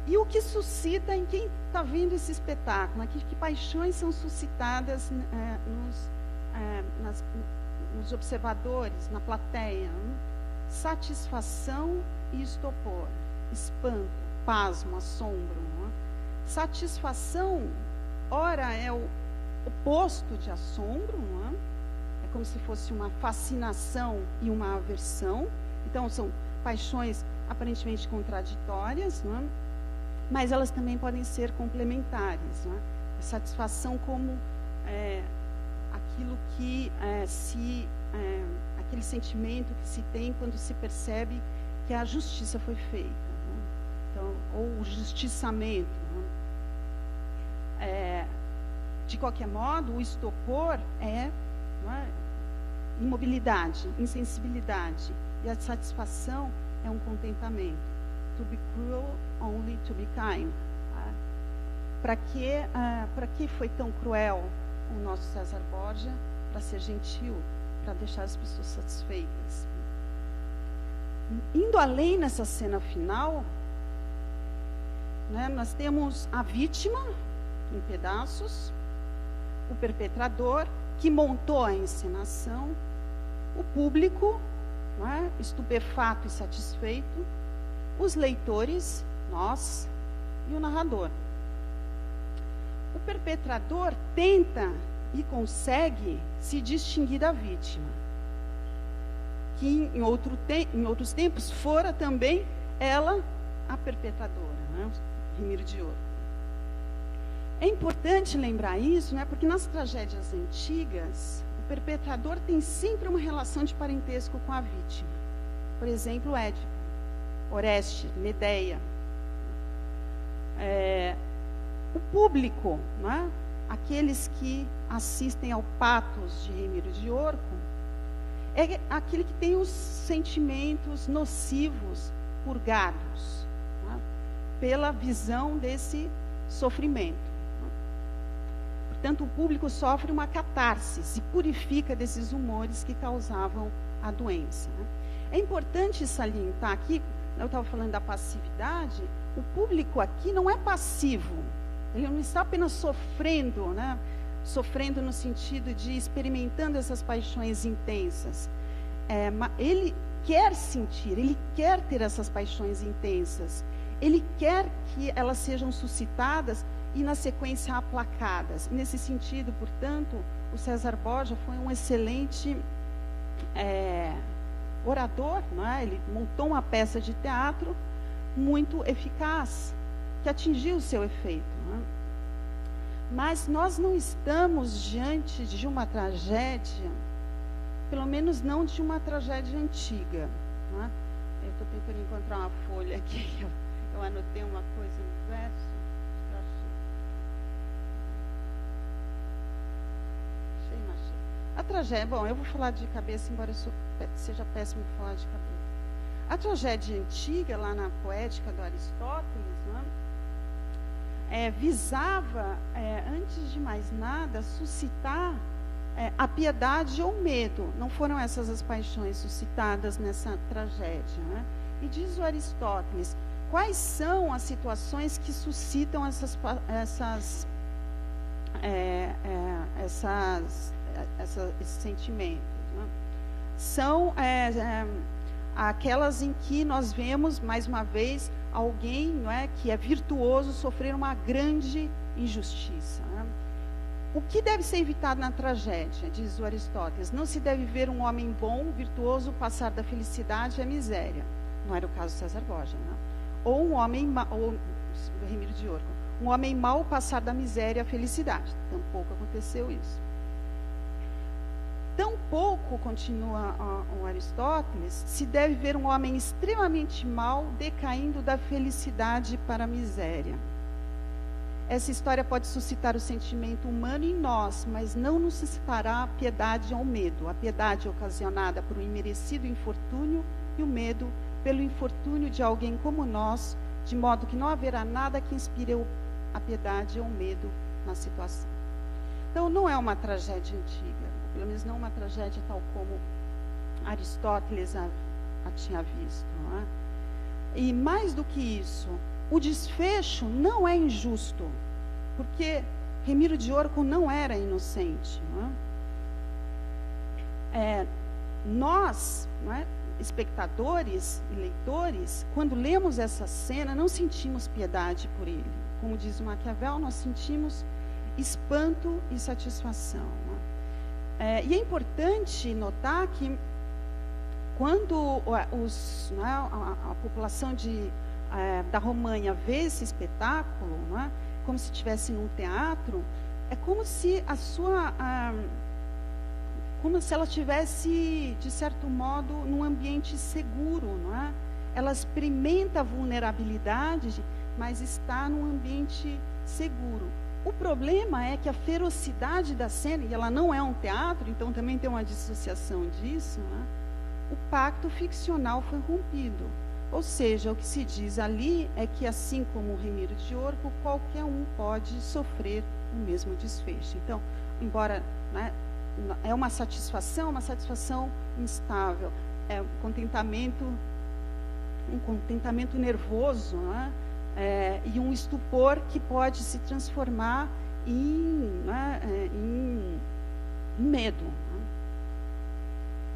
E o que suscita em quem está vendo esse espetáculo? Que paixões são suscitadas nos observadores, na plateia? Satisfação e estupor, espanto, pasmo, assombro. Não é? Satisfação, ora, é o oposto de assombro, não é? É como se fosse uma fascinação e uma aversão. Então, são paixões aparentemente contraditórias, não é? Mas elas também podem ser complementares. Não é? A satisfação como aquilo que aquele sentimento que se tem quando se percebe que a justiça foi feita, né? Então, ou o justiçamento, né? De qualquer modo, o estupor não é, imobilidade, insensibilidade, e a satisfação é um contentamento. To be cruel, only to be kind. Para que foi tão cruel o nosso César Borgia? Para ser gentil, para deixar as pessoas satisfeitas. Indo além nessa cena final, né, nós temos a vítima em pedaços, o perpetrador que montou a encenação, o público, né, estupefato e satisfeito, os leitores, nós, e o narrador. O perpetrador tenta e consegue se distinguir da vítima, que em outros tempos fora também ela a perpetradora, né? Remiro de Orco. É importante lembrar isso, né? Porque nas tragédias antigas, o perpetrador tem sempre uma relação de parentesco com a vítima. Por exemplo, Édipo, Orestes, Medeia. O público, né? Aqueles que assistem ao patos de Remiro de Orco, é aquele que tem os sentimentos nocivos purgados, né, pela visão desse sofrimento. Né. Portanto, o público sofre uma catarse, se purifica desses humores que causavam a doença. Né. É importante salientar aqui, eu estava falando da passividade, o público aqui não é passivo. Ele não está apenas sofrendo, né, sofrendo no sentido de experimentando essas paixões intensas. Ele quer sentir, ele quer ter essas paixões intensas. Ele quer que elas sejam suscitadas e, na sequência, aplacadas. Nesse sentido, portanto, o César Borja foi um excelente orador, não é? Ele montou uma peça de teatro muito eficaz, que atingiu o seu efeito. Não é? Mas nós não estamos diante de uma tragédia, pelo menos não de uma tragédia antiga. Não é? Eu estou tentando encontrar uma folha aqui, eu anotei uma coisa no verso. A tragédia, bom, eu vou falar de cabeça, embora eu seja péssimo falar de cabeça. A tragédia antiga, lá na Poética do Aristóteles, né, visava, antes de mais nada, suscitar a piedade ou medo. Não foram essas as paixões suscitadas nessa tragédia. Né? E diz o Aristóteles, quais são as situações que suscitam esses sentimentos? Né? São aquelas em que nós vemos, mais uma vez, alguém, não é, que é virtuoso sofrer uma grande injustiça. Né? O que deve ser evitado na tragédia, diz o Aristóteles? Não se deve ver um homem bom, virtuoso, passar da felicidade à miséria. Não era o caso de César Borja. Né? Ou um homem, ou Remiro de Orco, um homem mau passar da miséria à felicidade. Tampouco aconteceu isso. Tampouco, continua o Aristóteles, se deve ver um homem extremamente mau decaindo da felicidade para a miséria. Essa história pode suscitar o sentimento humano em nós, mas não nos suscitará a piedade ou o medo. A piedade é ocasionada por um imerecido infortúnio e o medo pelo infortúnio de alguém como nós, de modo que não haverá nada que inspire a piedade ou o medo na situação. Então, não é uma tragédia antiga, pelo menos não uma tragédia tal como Aristóteles a tinha visto. Não é? E mais do que isso, o desfecho não é injusto, porque Remiro de Orco não era inocente. Não é? Nós, não é, espectadores e leitores, quando lemos essa cena, não sentimos piedade por ele. Como diz o Maquiavel, nós sentimos espanto e satisfação. Né? E é importante notar que quando a população da Romanha vê esse espetáculo, né, como se estivesse num teatro, é como se como se ela estivesse, de certo modo, num ambiente seguro. Não é? Ela experimenta a vulnerabilidade, mas está num ambiente seguro. O problema é que a ferocidade da cena, e ela não é um teatro, então também tem uma dissociação disso, né? O pacto ficcional foi rompido. Ou seja, o que se diz ali é que, assim como o Remiro de Orco, qualquer um pode sofrer o mesmo desfecho. Então, embora, né, é uma satisfação instável, é um contentamento nervoso, né? E um estupor que pode se transformar em medo.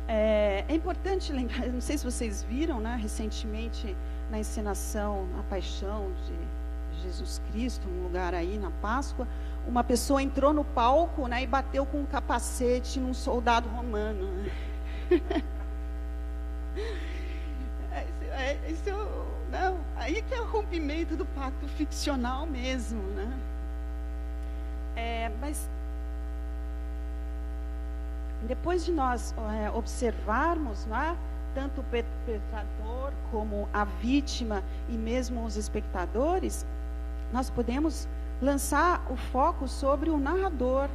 É importante lembrar, não sei se vocês viram, né, recentemente na encenação A Paixão de Jesus Cristo, um lugar aí na Páscoa, uma pessoa entrou no palco, né, e bateu com um capacete num soldado romano. Não, aí que é o rompimento do pacto ficcional mesmo, né? Mas depois de nós observarmos, né, tanto o perpetrador como a vítima e mesmo os espectadores, nós podemos lançar o foco sobre o narrador,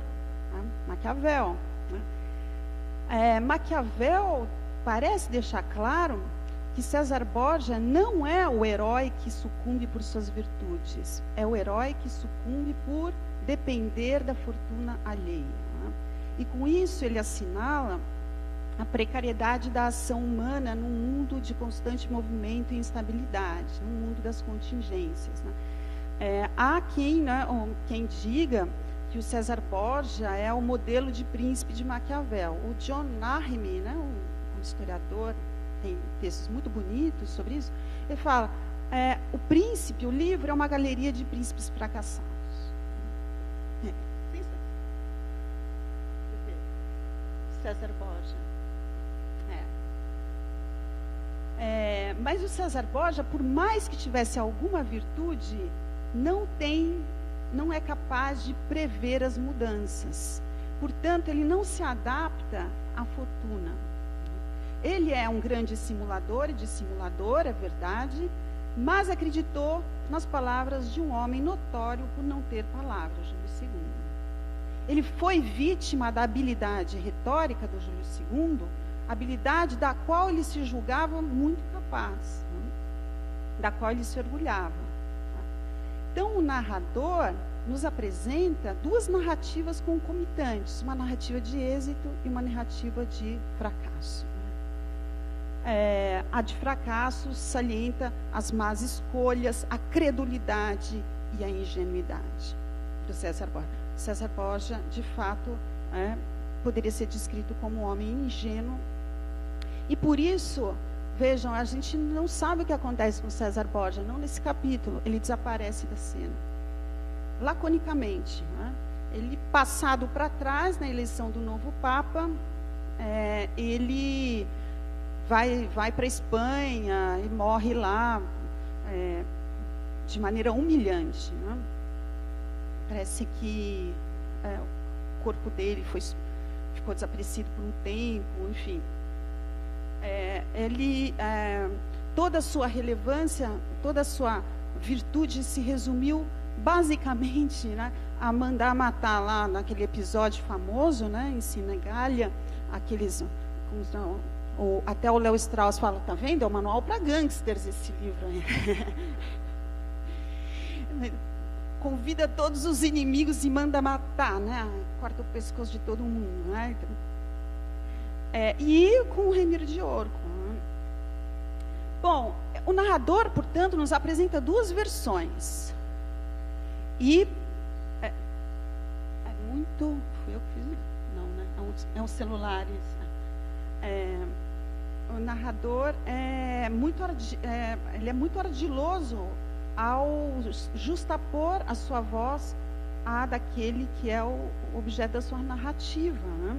né, Maquiavel. Né? Maquiavel parece deixar claro que César Borja não é o herói que sucumbe por suas virtudes, é o herói que sucumbe por depender da fortuna alheia. Né? E com isso ele assinala a precariedade da ação humana num mundo de constante movimento e instabilidade, num mundo das contingências. Né? Há quem diga que que o César Borgia é o modelo de príncipe de Maquiavel. O John Nahime, né, um historiador, tem textos muito bonitos sobre isso, ele fala, o príncipe, o livro é uma galeria de príncipes fracassados. César Borgia. Mas o César Borgia, por mais que tivesse alguma virtude, não é capaz de prever as mudanças. Portanto, ele não se adapta à fortuna. Ele é um grande simulador e dissimulador, é verdade, mas acreditou nas palavras de um homem notório por não ter palavras, Júlio II. Ele foi vítima da habilidade retórica do Júlio II, habilidade da qual ele se julgava muito capaz, da qual ele se orgulhava. Então, o narrador nos apresenta duas narrativas concomitantes, uma narrativa de êxito e uma narrativa de fracasso. A de fracasso salienta as más escolhas, a credulidade e a ingenuidade do César Borgia. César Borgia, de fato, poderia ser descrito como um homem ingênuo. E por isso, vejam, a gente não sabe o que acontece com César Borgia, não nesse capítulo, ele desaparece da cena, laconicamente. Ele, passado para trás, na eleição do novo Papa, ele vai para a Espanha e morre lá de maneira humilhante. Parece que o corpo dele ficou desaparecido por um tempo, enfim. Toda a sua relevância, toda a sua virtude se resumiu basicamente, né, a mandar matar lá naquele episódio famoso, né, em Senigália, até o Léo Strauss fala, tá vendo? É um manual para gangsters esse livro aí. Convida todos os inimigos e manda matar, né? Corta o pescoço de todo mundo, né? E com o Remiro de Orco. Né? Bom, o narrador, portanto, nos apresenta duas versões. E é muito... Fui eu que fiz? Não, né? É um celular isso. O narrador ele é muito ardiloso ao justapor a sua voz à daquele que é o objeto da sua narrativa. Né?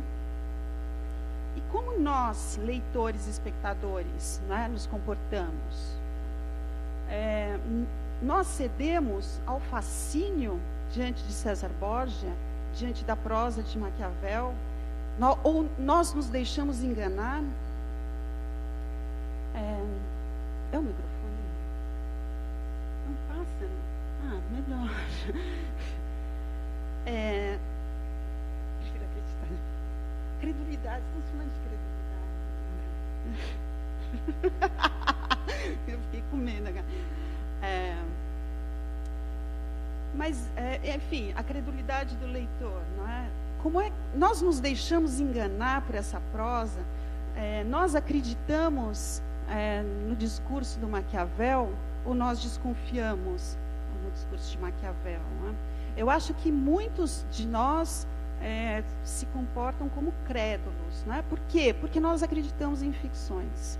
E como nós, leitores e espectadores, né, nos comportamos? Nós cedemos ao fascínio diante de César Borgia, diante da prosa de Maquiavel, ou nós nos deixamos enganar? É o microfone? Não passa? Melhor. Prefiro acreditar. Credulidade, estamos falando de credulidade. Eu fiquei com medo. Mas, enfim, a credulidade do leitor, não é? Como nós nos deixamos enganar por essa prosa? Nós acreditamos no discurso do Maquiavel ou nós desconfiamos no discurso de Maquiavel? Não é? Eu acho que muitos de nós se comportam como crédulos. Não é? Por quê? Porque nós acreditamos em ficções.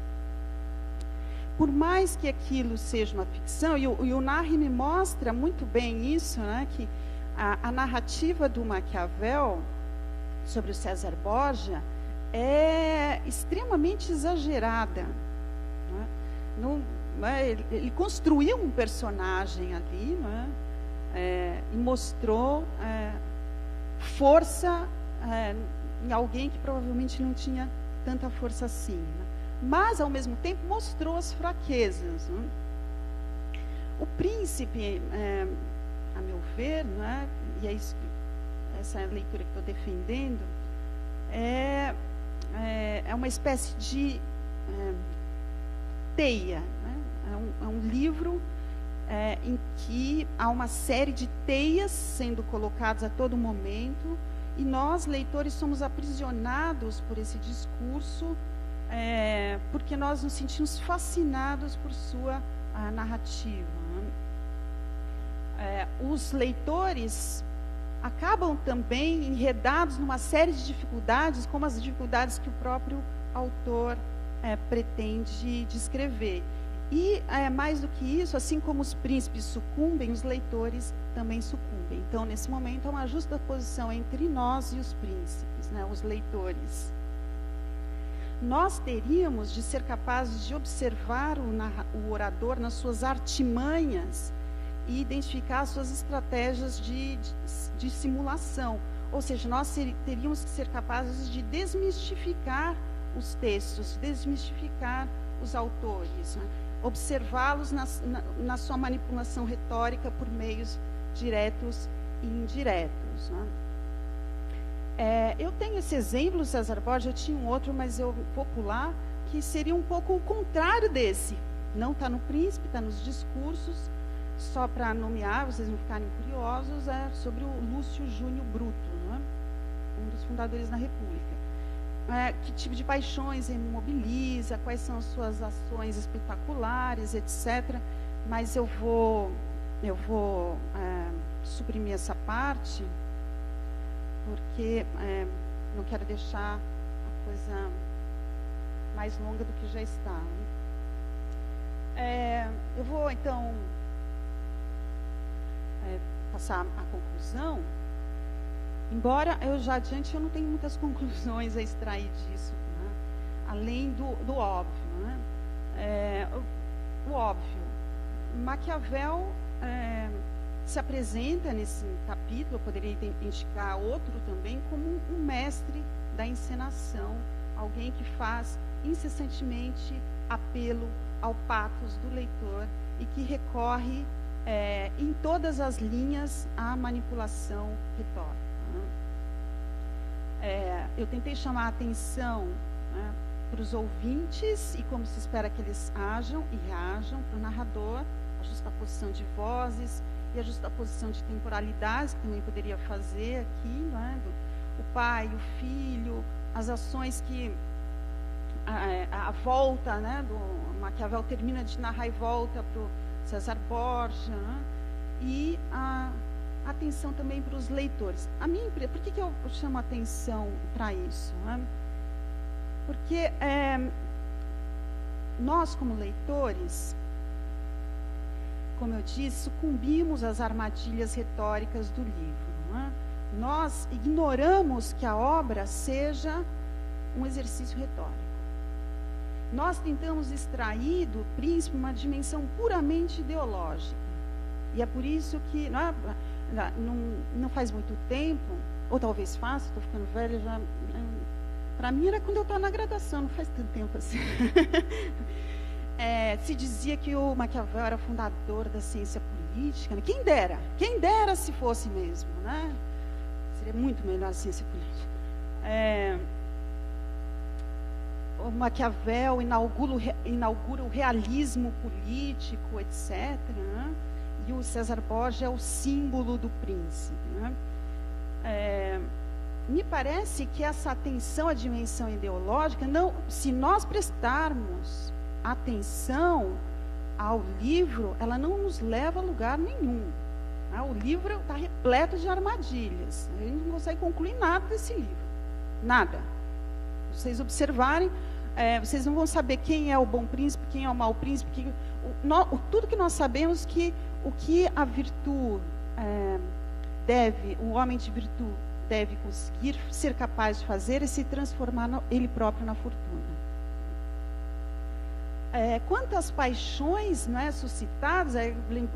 Por mais que aquilo seja uma ficção, e o Nahime mostra muito bem isso, né, que a narrativa do Maquiavel sobre o César Borgia é extremamente exagerada. Ele construiu um personagem ali, e mostrou força em alguém que provavelmente não tinha tanta força assim. Né? Mas, ao mesmo tempo, mostrou as fraquezas. Né? O príncipe, a meu ver, e é isso, essa leitura que estou defendendo, é uma espécie de teia. Né? É um livro em que há uma série de teias sendo colocadas a todo momento, e nós, leitores, somos aprisionados por esse discurso, porque nós nos sentimos fascinados por sua narrativa. Os leitores acabam também enredados numa série de dificuldades, como as dificuldades que o próprio autor pretende descrever. E, mais do que isso, assim como os príncipes sucumbem, os leitores também sucumbem. Então, nesse momento, há uma justa posição entre nós e os príncipes, né, os leitores. Nós teríamos de ser capazes de observar o orador nas suas artimanhas e identificar as suas estratégias de simulação. Ou seja, nós teríamos que ser capazes de desmistificar os textos, desmistificar os autores, né? Observá-los na sua manipulação retórica por meios diretos e indiretos, né? Eu tenho esse exemplo, César Borges, eu tinha um outro, mas eu vou pular, que seria um pouco o contrário desse. Não está no Príncipe, está nos discursos, só para nomear, vocês não ficarem curiosos, é sobre o Lúcio Júnior Bruto, né? Um dos fundadores da República. Que tipo de paixões ele mobiliza, quais são as suas ações espetaculares, etc. Mas eu vou suprimir essa parte, porque não quero deixar a coisa mais longa do que já está. Eu vou, então, passar a conclusão. Embora eu já adiante, eu não tenho muitas conclusões a extrair disso, né? Além do óbvio, né? O óbvio. Maquiavel se apresenta nesse capítulo, eu poderia indicar outro também, como um mestre da encenação, alguém que faz incessantemente apelo ao patos do leitor e que recorre em todas as linhas à manipulação retórica. Eu tentei chamar a atenção, né, para os ouvintes e como se espera que eles ajam e reajam, para o narrador, a justaposição de vozes e a justaposição de temporalidades, que também poderia fazer aqui, né, o pai, o filho, as ações que a volta, né, do Maquiavel termina de narrar e volta para o César Borgia, né, e a atenção também para os leitores. Por que eu chamo a atenção para isso, né? Porque nós, como leitores, como eu disse, sucumbimos às armadilhas retóricas do livro, né? Nós ignoramos que a obra seja um exercício retórico. Nós tentamos extrair do Príncipe uma dimensão puramente ideológica. E é por isso que não faz muito tempo, ou talvez faça, estou ficando velha já. Para mim era quando eu estava na graduação, não faz tanto tempo assim. Se dizia que o Maquiavel era fundador da ciência política, né? Quem dera se fosse mesmo, né? Seria muito melhor a ciência política. O Maquiavel inaugura o realismo político, etc., né? E o César Borgia é o símbolo do príncipe, né? Me parece que essa atenção à dimensão ideológica, se nós prestarmos atenção ao livro, ela não nos leva a lugar nenhum, né? O livro está repleto de armadilhas. A gente não consegue concluir nada desse livro. Nada. Se vocês observarem, vocês não vão saber quem é o bom príncipe, quem é o mau príncipe. Tudo que nós sabemos que o que a virtude o homem de virtude deve conseguir ser capaz de fazer é se transformar ele próprio na fortuna. Quanto às paixões, né, suscitadas,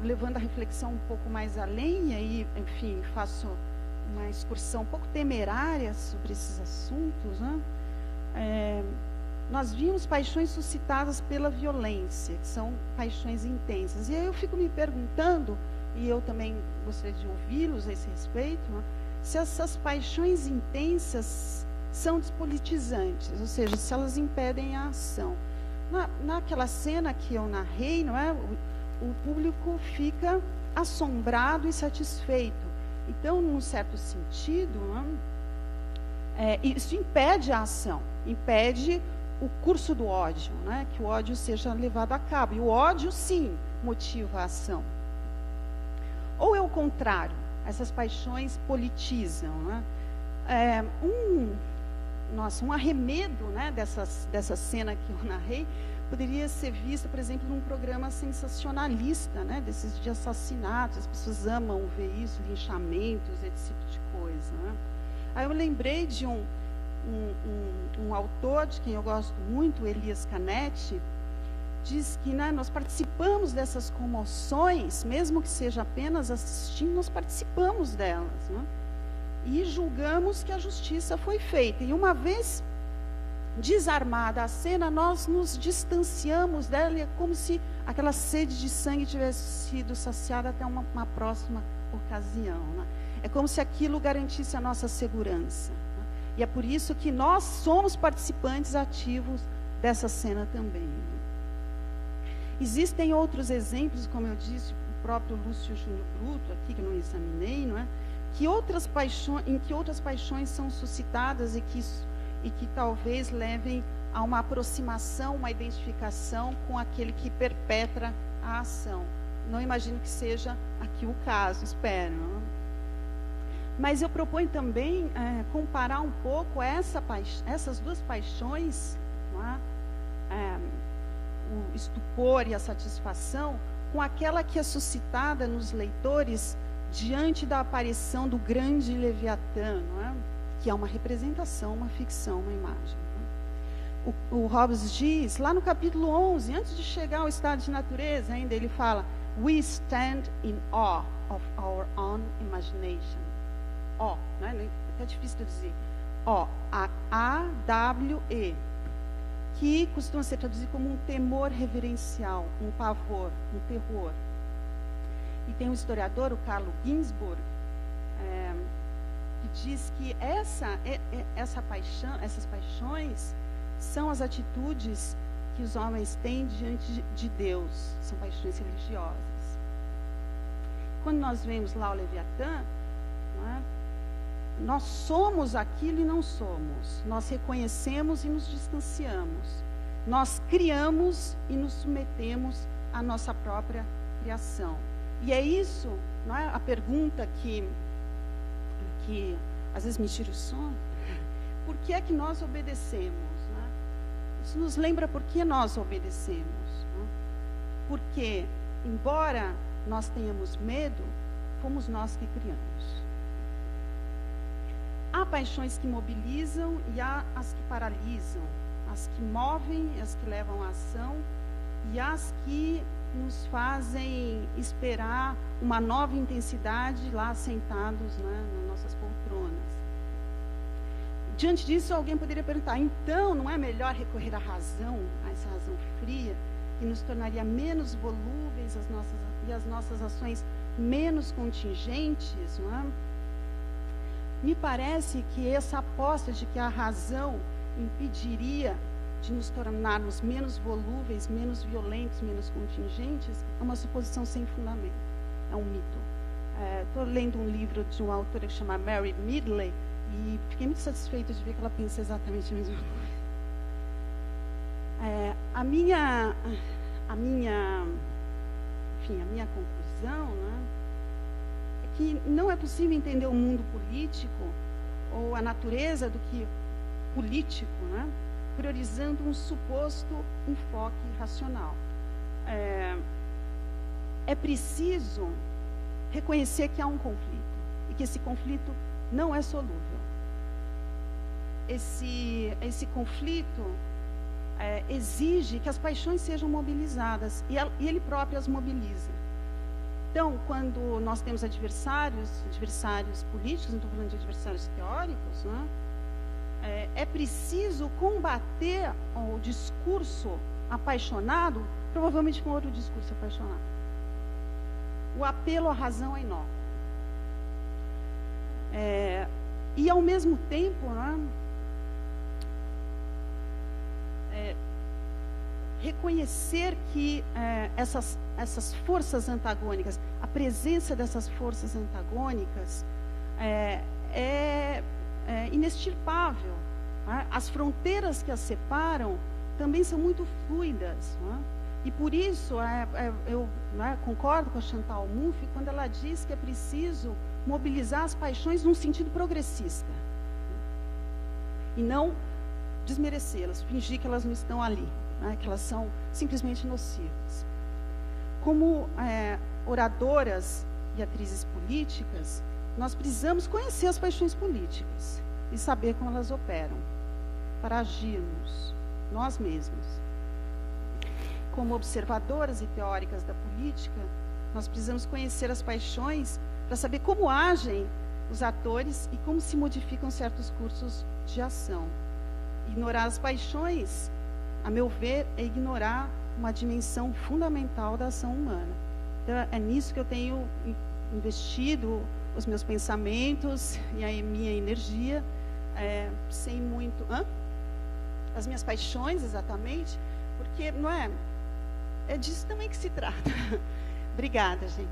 levando a reflexão um pouco mais além, e aí, enfim, faço uma excursão um pouco temerária sobre esses assuntos, né? Nós vimos paixões suscitadas pela violência, que são paixões intensas. E aí eu fico me perguntando, e eu também gostaria de ouvi-los a esse respeito, né, se essas paixões intensas são despolitizantes, ou seja, se elas impedem a ação. Naquela cena que eu narrei, não é, o público fica assombrado e satisfeito. Então, num certo sentido, não é, isso impede a ação, impede o curso do ódio, né, que o ódio seja levado a cabo. E o ódio, sim, motiva a ação. Ou é o contrário, essas paixões politizam, né? Um arremedo, né, dessa cena que eu narrei poderia ser vista, por exemplo, num programa sensacionalista, né, desses de assassinatos. As pessoas amam ver isso, linchamentos, esse tipo de coisa, né? Aí eu lembrei de um autor de quem eu gosto muito, Elias Canetti, diz que, né, nós participamos dessas comoções, mesmo que seja apenas assistindo, nós participamos delas, né? E julgamos que a justiça foi feita. E uma vez desarmada a cena, nós nos distanciamos dela, e é como se aquela sede de sangue tivesse sido saciada até uma próxima ocasião, né? É como se aquilo garantisse a nossa segurança, né? E é por isso que nós somos participantes ativos dessa cena também, né? Existem outros exemplos, como eu disse, o próprio Lúcio Júnior Bruto, aqui que eu não examinei, não é? Em que outras paixões são suscitadas e que talvez levem a uma aproximação, uma identificação com aquele que perpetra a ação. Não imagino que seja aqui o caso, espero, não é? Mas eu proponho também comparar um pouco essas duas paixões, não é? O estupor e a satisfação, com aquela que é suscitada nos leitores diante da aparição do grande Leviatã, não é? Que é uma representação, uma ficção, uma imagem, não é? O Hobbes diz, lá no capítulo 11, antes de chegar ao estado de natureza, ainda ele fala: "We stand in awe of our own imagination." Ó, não é? É até difícil de dizer. Ó, A-W-E, que costuma ser traduzido como um temor reverencial, um pavor, um terror. E tem um historiador, o Carlo Ginzburg, que diz que essas paixões são as atitudes que os homens têm diante de Deus, são paixões religiosas. Quando nós vemos lá o Leviatã, não é? Nós somos aquilo e não somos. Nós reconhecemos e nos distanciamos. Nós criamos e nos submetemos à nossa própria criação. E é isso, não é? A pergunta que às vezes me tira o sono. Por que é que nós obedecemos? Não é? Isso nos lembra por que nós obedecemos. Não é? Porque, embora nós tenhamos medo, fomos nós que criamos. Há paixões que mobilizam e há as que paralisam, as que movem, as que levam à ação e as que nos fazem esperar uma nova intensidade lá sentados, né, nas nossas poltronas. Diante disso, alguém poderia perguntar: então não é melhor recorrer à razão, a essa razão fria, que nos tornaria menos volúveis e as nossas ações menos contingentes, não é? Me parece que essa aposta de que a razão impediria de nos tornarmos menos volúveis, menos violentos, menos contingentes, é uma suposição sem fundamento, é um mito. Estou lendo um livro de uma autora que se chama Mary Midley e fiquei muito satisfeita de ver que ela pensa exatamente a mesma coisa. A minha conclusão, né, é que não é possível entender o mundo político ou a natureza do que político, né, priorizando um suposto enfoque racional. É preciso reconhecer que há um conflito e que esse conflito não é solúvel. Esse conflito exige que as paixões sejam mobilizadas e ele próprio as mobiliza. Então, quando nós temos adversários políticos, não estou falando de adversários teóricos, né? É preciso combater o discurso apaixonado, provavelmente com outro discurso apaixonado. O apelo à razão é inócuo. E, ao mesmo tempo, né, reconhecer que essas forças antagônicas, a presença dessas forças antagônicas é inextirpável. Né? As fronteiras que as separam também são muito fluidas. Né? E por isso eu concordo com a Chantal Mouffe quando ela diz que é preciso mobilizar as paixões num sentido progressista. E não desmerecê-las, fingir que elas não estão ali, né, que elas são simplesmente nocivas. Como oradoras e atrizes políticas, nós precisamos conhecer as paixões políticas e saber como elas operam, para agirmos nós mesmos. Como observadoras e teóricas da política, nós precisamos conhecer as paixões para saber como agem os atores e como se modificam certos cursos de ação. Ignorar as paixões, a meu ver, é ignorar uma dimensão fundamental da ação humana. Então, é nisso que eu tenho investido os meus pensamentos e a minha energia, sem muito... As minhas paixões, exatamente, porque não é disso também que se trata. Obrigada, gente.